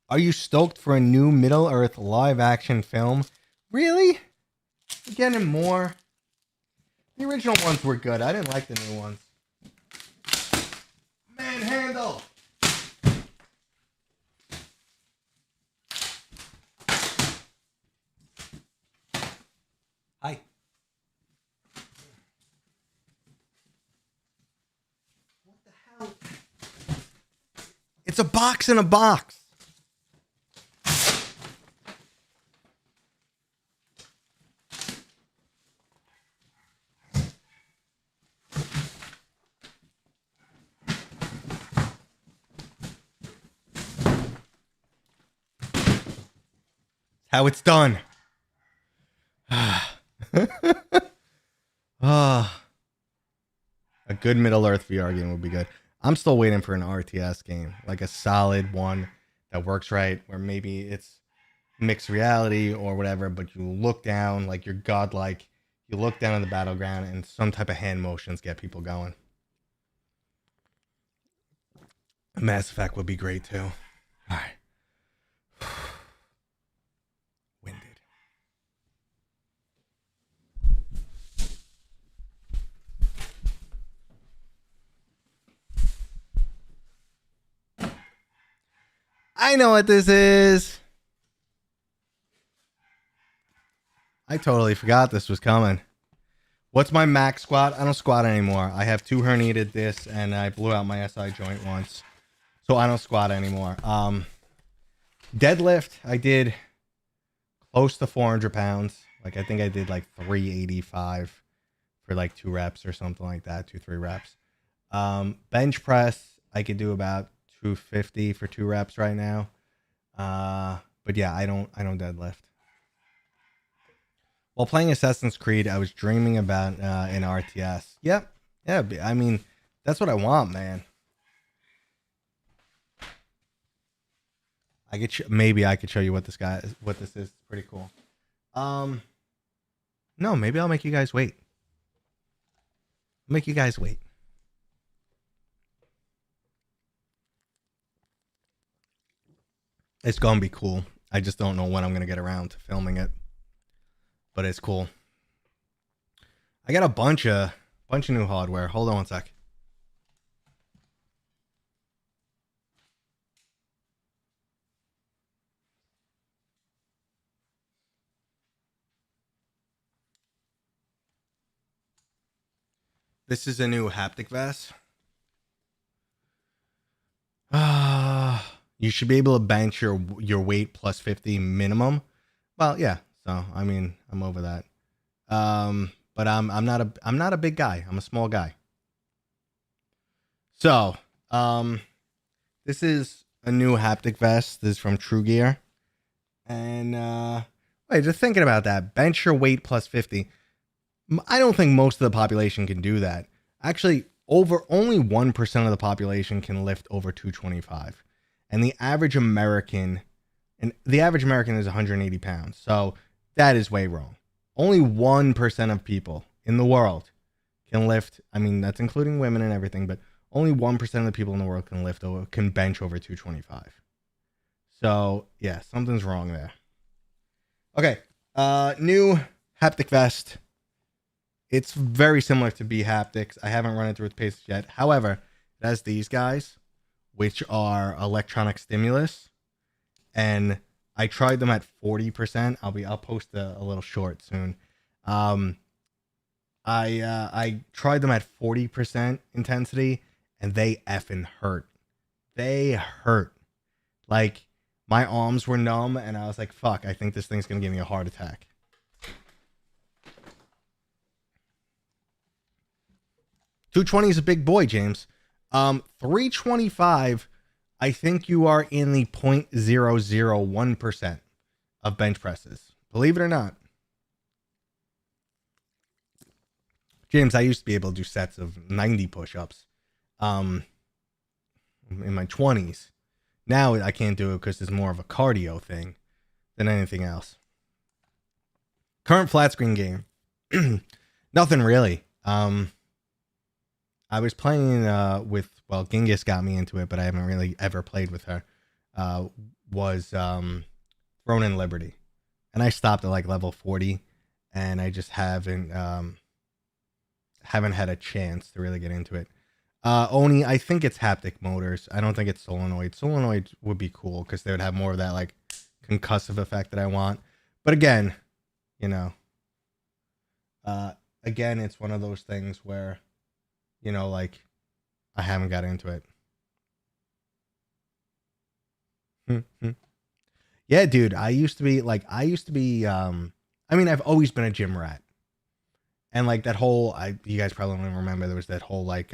S1: Are you stoked for a new Middle Earth live action film? Really? You're getting more? The original ones were good. I didn't like the new ones. Manhandle! Hi. What the hell? It's a box in a box. How it's done. A good Middle Earth VR game would be good. I'm still waiting for an RTS game, like a solid one that works right, where maybe it's mixed reality or whatever, but you look down like you're godlike. You look down on the battleground, and some type of hand motions get people going. Mass Effect would be great too. All right. Winded. I know what this is. I totally forgot this was coming. What's my max squat? I don't squat anymore. I have 2 herniated discs, and I blew out my SI joint once, so I don't squat anymore. Deadlift, I did close to 400 pounds. Like, I think I did like 385 for like 2 reps or something like that, 2-3 reps. Bench press, I could do about 250 for 2 reps right now. But yeah, I don't deadlift. While playing Assassin's Creed, I was dreaming about an RTS. Yep. Yeah, I mean, that's what I want, man. Maybe I could show you what this is. It's pretty cool. No, maybe I'll make you guys wait. Make you guys wait. It's gonna be cool. I just don't know when I'm gonna get around to filming it, but it's cool. I got a bunch of new hardware. Hold on one sec. This is a new haptic vest. You should be able to bench your weight plus 50 minimum. Well, yeah. So I mean, I'm over that. But I'm not a big guy. I'm a small guy. So, this is a new haptic vest. This is from True Gear. And wait, just thinking about that. Bench your weight plus 50. I don't think most of the population can do that. Actually, only 1% of the population can lift over 225. And the average American is 180 pounds. So that is way wrong. Only 1% of people in the world can lift. I mean, that's including women and everything, but only 1% of the people in the world can bench over 225. So yeah, something's wrong there. Okay. New haptic vest. It's very similar to B Haptics. I haven't run it through its paces yet. However, it has these guys, which are electronic stimulus, and I tried them at 40%. I'll post a little short soon. I tried them at 40% intensity, and they effing hurt. They hurt. Like, my arms were numb, and I was like, fuck, I think this thing's gonna give me a heart attack. $220 is a big boy, James. $325, I think you are in the 0.001% of bench presses. Believe it or not. James, I used to be able to do sets of 90 push-ups in my 20s. Now I can't do it because it's more of a cardio thing than anything else. Current flat screen game. Nothing really. I was playing Genghis got me into it, but I haven't really ever played with her. Was Throne and Liberty. And I stopped at like level 40, and I just haven't had a chance to really get into it. Oni, I think it's haptic motors. I don't think it's solenoid. Solenoid would be cool because they would have more of that like concussive effect that I want. But again, it's one of those things where, like, I haven't got into it. Yeah, dude, I used to be, I've always been a gym rat. And like that whole, you guys probably don't remember, there was that whole like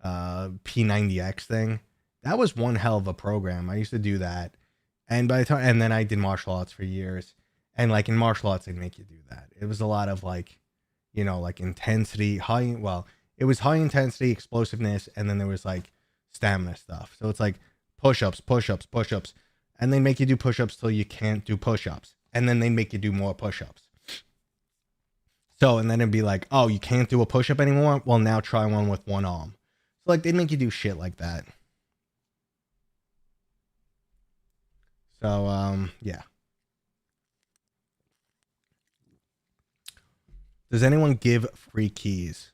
S1: P90X thing. That was one hell of a program. I used to do that. And and then I did martial arts for years. And like in martial arts, they make you do that. It was a lot of like, like intensity, it was high intensity, explosiveness, and then there was like stamina stuff. So it's like push-ups. and they make you do push-ups till you can't do push-ups, and then they make you do more push-ups. So, and then it'd be like, oh, you can't do a push-up anymore? Well, now try one with one arm. So, like, they'd make you do shit like that. So, yeah. Does anyone give free keys?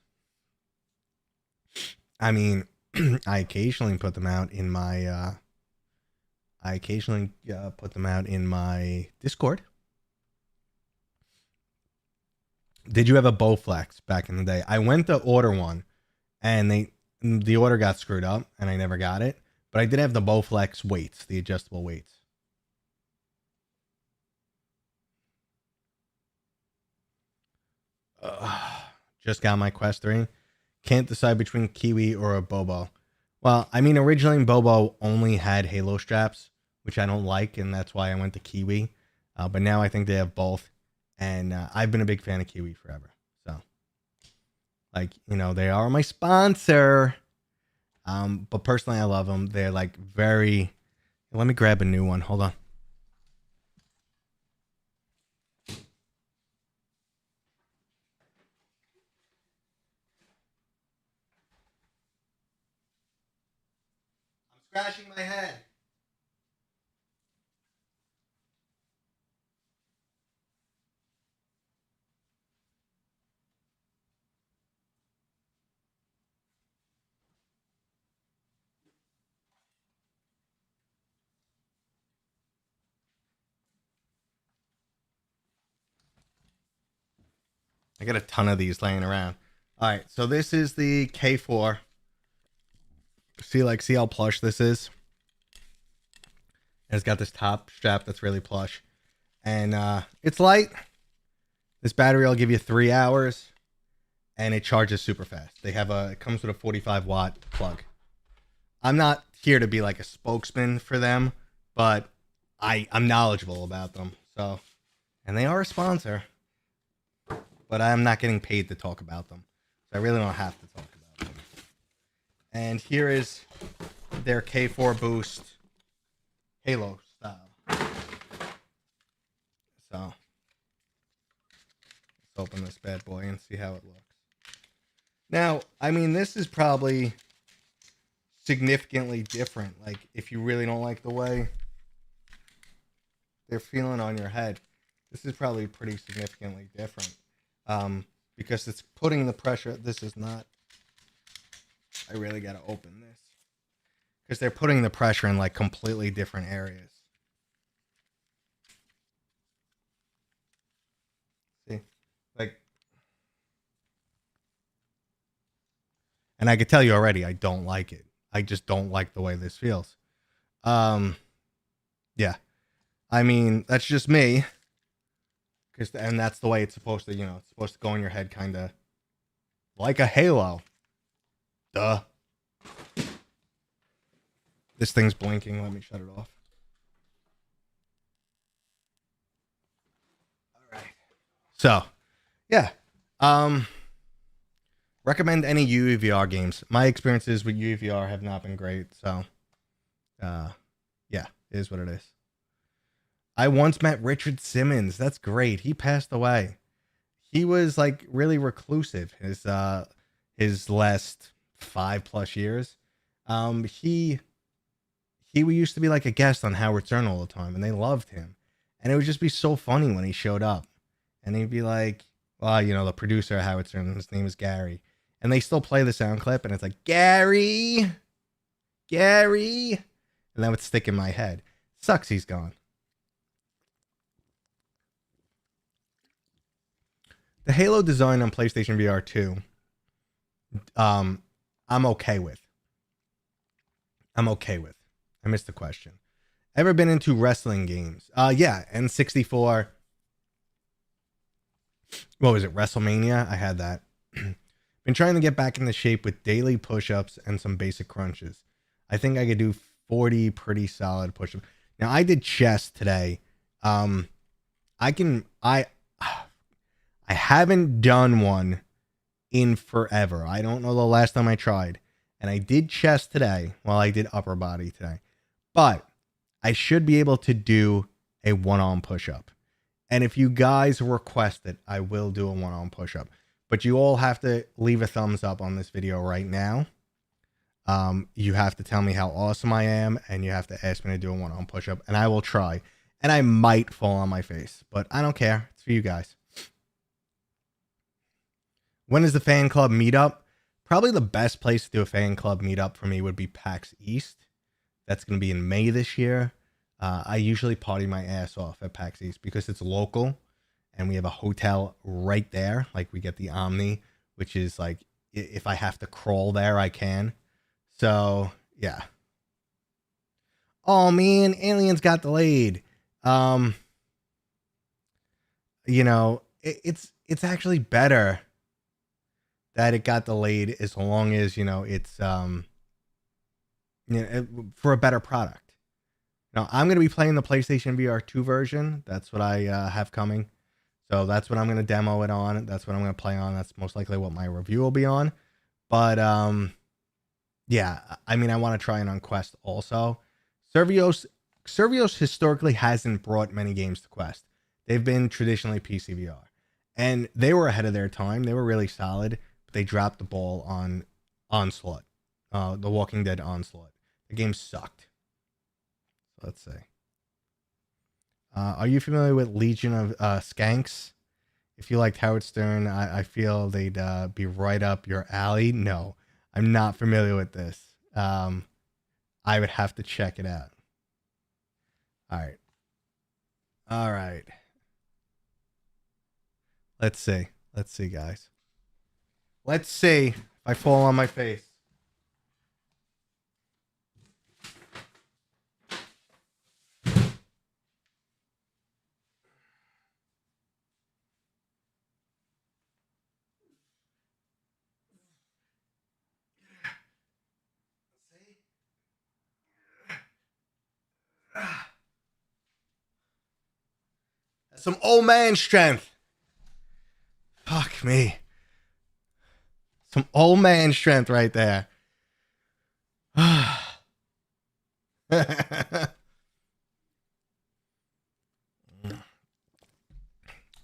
S1: I mean, I occasionally put them out in my, Discord. Did you have a Bowflex back in the day? I went to order one, and the order got screwed up, and I never got it. But I did have the Bowflex weights, the adjustable weights. Just got my Quest 3. Can't decide between Kiwi or a Bobo. Well, I mean, originally Bobo only had Halo straps, which I don't like, and that's why I went to Kiwi. But now I think they have both. And I've been a big fan of Kiwi forever. So, like, you know, they are my sponsor. But personally, I love them. They're like very... Let me grab a new one. Hold on. I'm scratching my head. I got a ton of these laying around. All right, so this is the K4. See how plush this is? And it's got this top strap that's really plush. And it's light. This battery will give you 3 hours. And it charges super fast. It comes with a 45-watt plug. I'm not here to be like a spokesman for them, but I'm knowledgeable about them. So, and they are a sponsor. But I'm not getting paid to talk about them. So I really don't have to talk about them. And here is their K4 Boost Halo style. So let's open this bad boy and see how it looks. Now, I mean, this is probably significantly different. Like, if you really don't like the way they're feeling on your head, this is probably pretty significantly different. Because it's putting the pressure. This is not. I really got to open this because they're putting the pressure in like completely different areas. See, like, and I could tell you already, I don't like it. I just don't like the way this feels. Yeah, I mean, that's just me. And that's the way it's supposed to, it's supposed to go in your head kind of like a halo. Duh. This thing's blinking. Let me shut it off. All right. So, yeah. Recommend any UEVR games. My experiences with UEVR have not been great. So, yeah, it is what it is. I once met Richard Simmons. That's great. He passed away. He was like really reclusive his last 5+ years. He used to be like a guest on Howard Stern all the time, and they loved him. And it would just be so funny when he showed up. And he'd be like, well, the producer of Howard Stern, his name is Gary. And they still play the sound clip, and it's like, Gary. And that would stick in my head. Sucks he's gone. The Halo design on PlayStation VR 2, I'm okay with. I missed the question. Ever been into wrestling games? Yeah, N64. What was it? WrestleMania? I had that. Been trying to get back into shape with daily push-ups and some basic crunches. I think I could do 40 pretty solid push-ups. Now, I did chest today. I haven't done one in forever. I don't know the last time I tried. And I did chest today while I did upper body today. But I should be able to do a one-arm push-up. And if you guys request it, I will do a one-arm push-up. But you all have to leave a thumbs up on this video right now. You have to tell me how awesome I am, and you have to ask me to do a one-arm push-up, and I will try. And I might fall on my face, but I don't care. It's for you guys. When is the fan club meetup? Probably the best place to do a fan club meetup for me would be PAX East. That's going to be in May this year. I usually party my ass off at PAX East because it's local and we have a hotel right there. Like we get the Omni, which is like, if I have to crawl there, I can. So yeah. Oh man, Aliens got delayed. You know, it's actually better that it got delayed as long as, you know, it's, for a better product. Now, I'm going to be playing the PlayStation VR 2 version. That's what I have coming. So that's what I'm going to demo it on. That's what I'm going to play on. That's most likely what my review will be on. But, yeah, I mean, I want to try it on Quest also. Servios historically hasn't brought many games to Quest. They've been traditionally PCVR. And they were ahead of their time. They were really solid. But they dropped the ball on Onslaught. The Walking Dead Onslaught. The game sucked. Let's see. Are you familiar with Legion of Skanks? If you liked Howard Stern, I feel they'd be right up your alley. No, I'm not familiar with this. I would have to check it out. All right. All right. Let's see. Let's see, guys. Let's see if I fall on my face. Some old man strength. Fuck me. Some old man strength right there.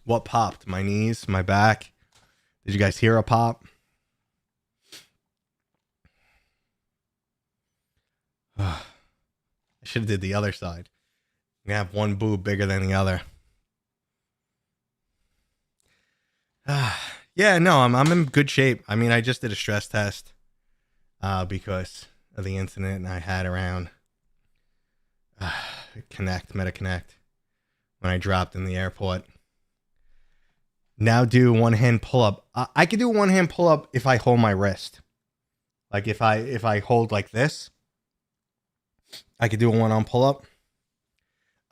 S1: What popped? My knees, my back. Did you guys hear a pop? I should have did the other side. We have one boob bigger than the other. Yeah, no, I'm in good shape. I mean, I just did a stress test because of the incident I had around MetaConnect when I dropped in the airport. Now do one hand pull up. I could do one hand pull up if I hold my wrist. Like if I hold like this, I could do a one arm pull up.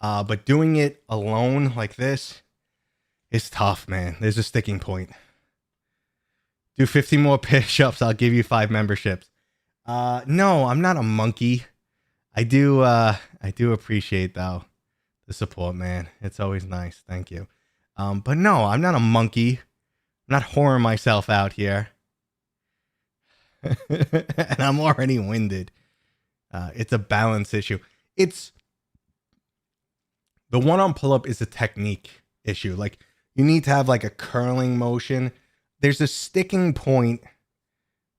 S1: But doing it alone like this is tough, man. There's a sticking point. Do 50 more push-ups. I'll give you 5 memberships. No, I'm not a monkey. I do appreciate though the support, man. It's always nice. Thank you. But no, I'm not a monkey. I'm not whoring myself out here. And I'm already winded. It's a balance issue. It's the one-arm pull-up is a technique issue. Like you need to have like a curling motion. There's a sticking point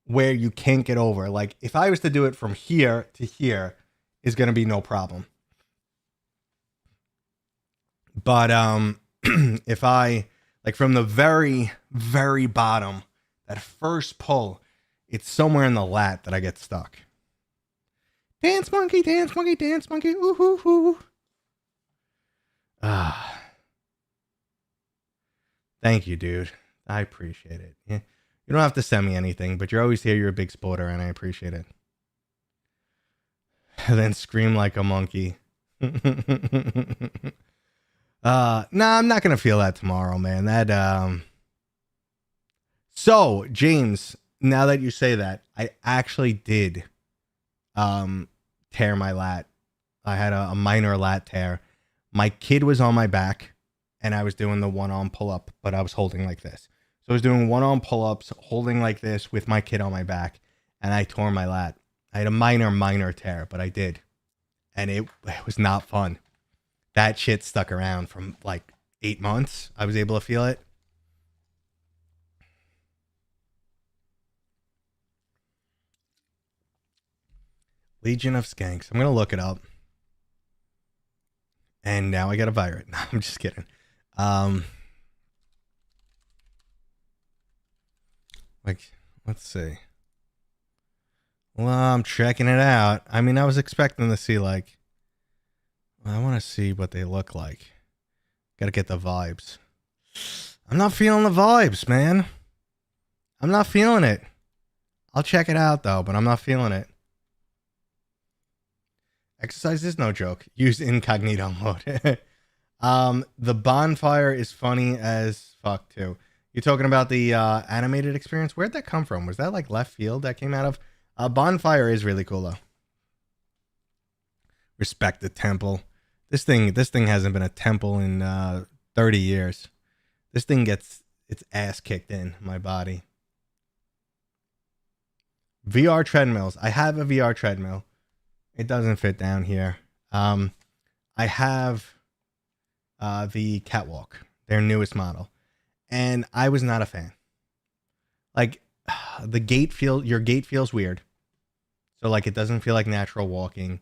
S1: where you can't get over. Like if I was to do it from here to here, is going to be no problem. But if I like from the very, very bottom, that first pull, it's somewhere in the lat that I get stuck. Dance monkey, dance monkey, dance monkey. Ooh, hoo, hoo. Thank you, dude. I appreciate it. Yeah. You don't have to send me anything, but you're always here. You're a big supporter, and I appreciate it. And then scream like a monkey. Nah, I'm not gonna feel that tomorrow, man. That So, James, now that you say that, I actually did tear my lat. I had a minor lat tear. My kid was on my back, and I was doing the one-arm pull-up, but I was holding like this. So I was doing one-arm pull-ups, holding like this with my kid on my back, and I tore my lat. I had a minor tear, but I did. and it was not fun. That shit stuck around from like 8 months. I was able to feel it. Legion of Skanks. I'm gonna look it up. And now I got a virus. No, I'm just kidding. Like, let's see. Well, I'm checking it out. I mean, I was expecting to see like, I want to see what they look like. Gotta get the vibes. I'm not feeling the vibes, man. I'm not feeling it. I'll check it out though, but I'm not feeling it. Exercise is no joke. Use incognito mode. The bonfire is funny as fuck too. You're talking about the animated experience? Where'd that come from? Was that like left field that came out of? Bonfire is really cool though. Respect the temple. This thing hasn't been a temple in 30 years. This thing gets its ass kicked in my body. VR treadmills. I have a VR treadmill. It doesn't fit down here. I have the Catwalk, their newest model, and I was not a fan. Like your gait feels weird, so like it doesn't feel like natural walking.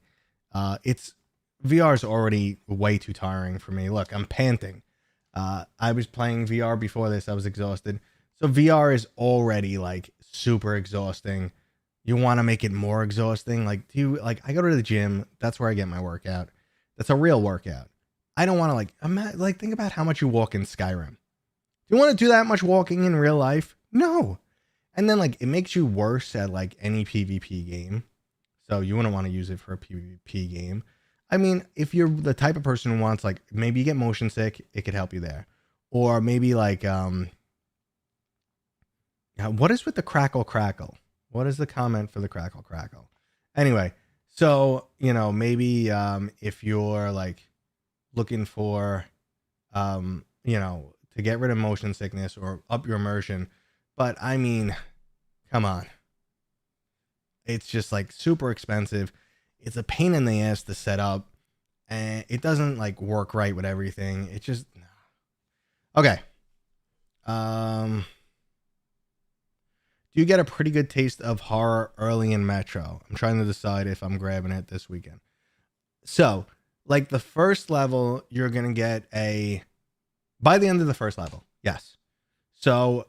S1: VR is already way too tiring for me. Look, I'm panting. I was playing VR before this. I was exhausted, so VR is already like super exhausting. You want to make it more exhausting. Like, I go to the gym. That's where I get my workout. That's a real workout. I don't want to think about how much you walk in Skyrim. Do you want to do that much walking in real life? No. And then like, it makes you worse at like any PvP game. So you wouldn't want to use it for a PvP game. I mean, if you're the type of person who wants like, maybe you get motion sick, it could help you there. Or maybe like, what is with the crackle? What is the comment for the crackle? Anyway, so, maybe if you're like looking for, to get rid of motion sickness or up your immersion. But I mean, come on. It's just like super expensive. It's a pain in the ass to set up. And it doesn't like work right with everything. It just, okay. Do you get a pretty good taste of horror early in Metro? I'm trying to decide if I'm grabbing it this weekend. So, like the first level, you're going to get by the end of the first level. Yes. So,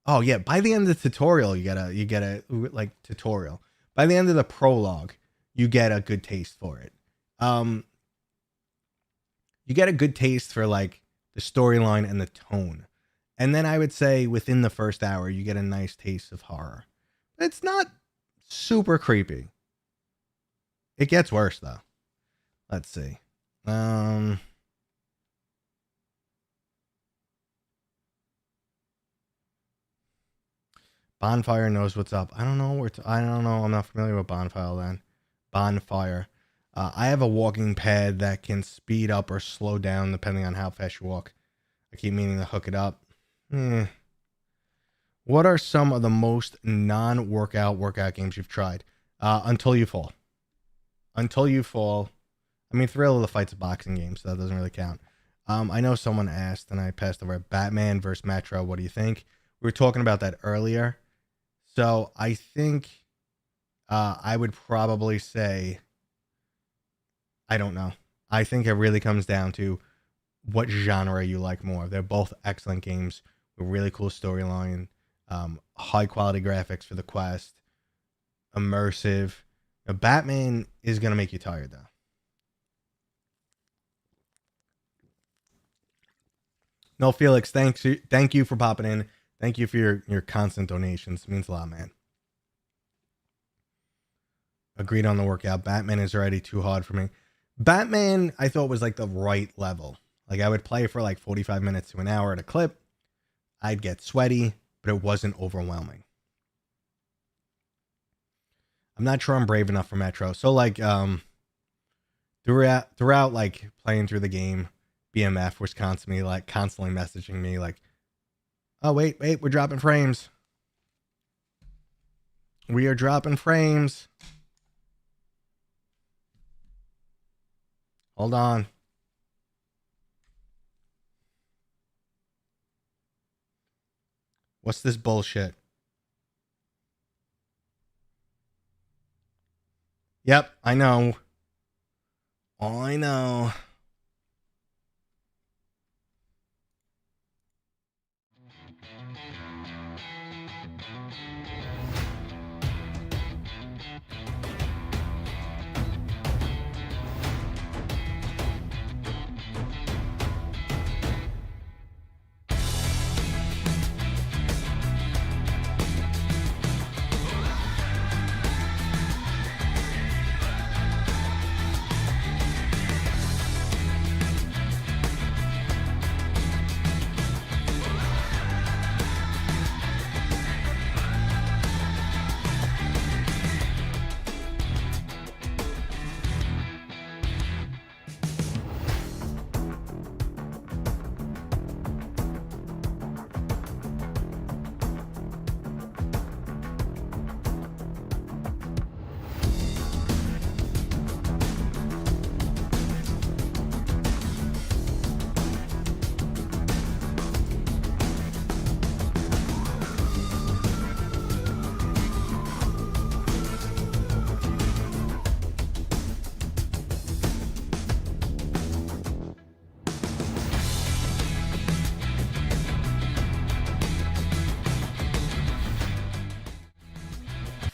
S1: oh yeah, by the end of the tutorial, you get a like tutorial. By the end of the prologue, you get a good taste for it. You get a good taste for like the storyline and the tone. And then I would say within the first hour, you get a nice taste of horror. It's not super creepy. It gets worse though. Let's see. Bonfire knows what's up. I don't know I don't know. I'm not familiar with Bonfire. I have a walking pad that can speed up or slow down depending on how fast you walk. I keep meaning to hook it up. What are some of the most workout games you've tried? Until You Fall. Until You Fall. I mean, Thrill of the Fight's a boxing game, so that doesn't really count. I know someone asked, and I passed over Batman versus Metro. What do you think? We were talking about that earlier. So I think I would probably say, I don't know. I think it really comes down to what genre you like more. They're both excellent games with really cool storyline, high quality graphics for the quest, immersive. Now, Batman is going to make you tired though. No, Felix, thank you for popping in. Thank you for your constant donations. It means a lot, man. Agreed on the workout. Batman is already too hard for me. Batman, I thought was like the right level. Like I would play for like 45 minutes to an hour at a clip. I'd get sweaty, but it wasn't overwhelming. I'm not sure I'm brave enough for Metro. So like throughout like playing through the game, BMF was constantly messaging me like, oh wait, we're dropping frames. We are dropping frames. Hold on. What's this bullshit? Yep, I know. I know.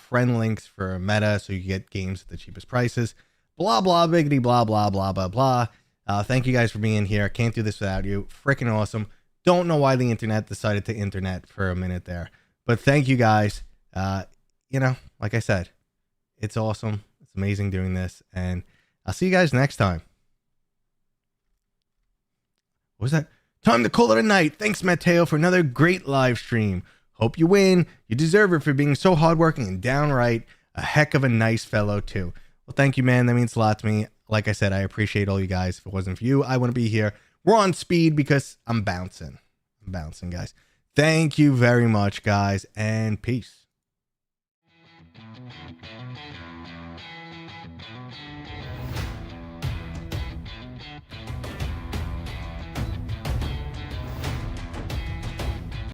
S1: Friend links for Meta so you can get games at the cheapest prices. Blah, blah, biggity, blah, blah, blah, blah, blah. Thank you guys for being here. Can't do this without you. Freaking awesome. Don't know why the internet decided to internet for a minute there. But thank you guys. Like I said, it's awesome. It's amazing doing this. And I'll see you guys next time. What was that? Time to call it a night. Thanks, Mateo, for another great live stream. Hope you win. You deserve it for being so hardworking and downright a heck of a nice fellow, too. Well, thank you, man. That means a lot to me. Like I said, I appreciate all you guys. If it wasn't for you, I wouldn't be here. We're on speed because I'm bouncing. I'm bouncing, guys. Thank you very much, guys, and peace.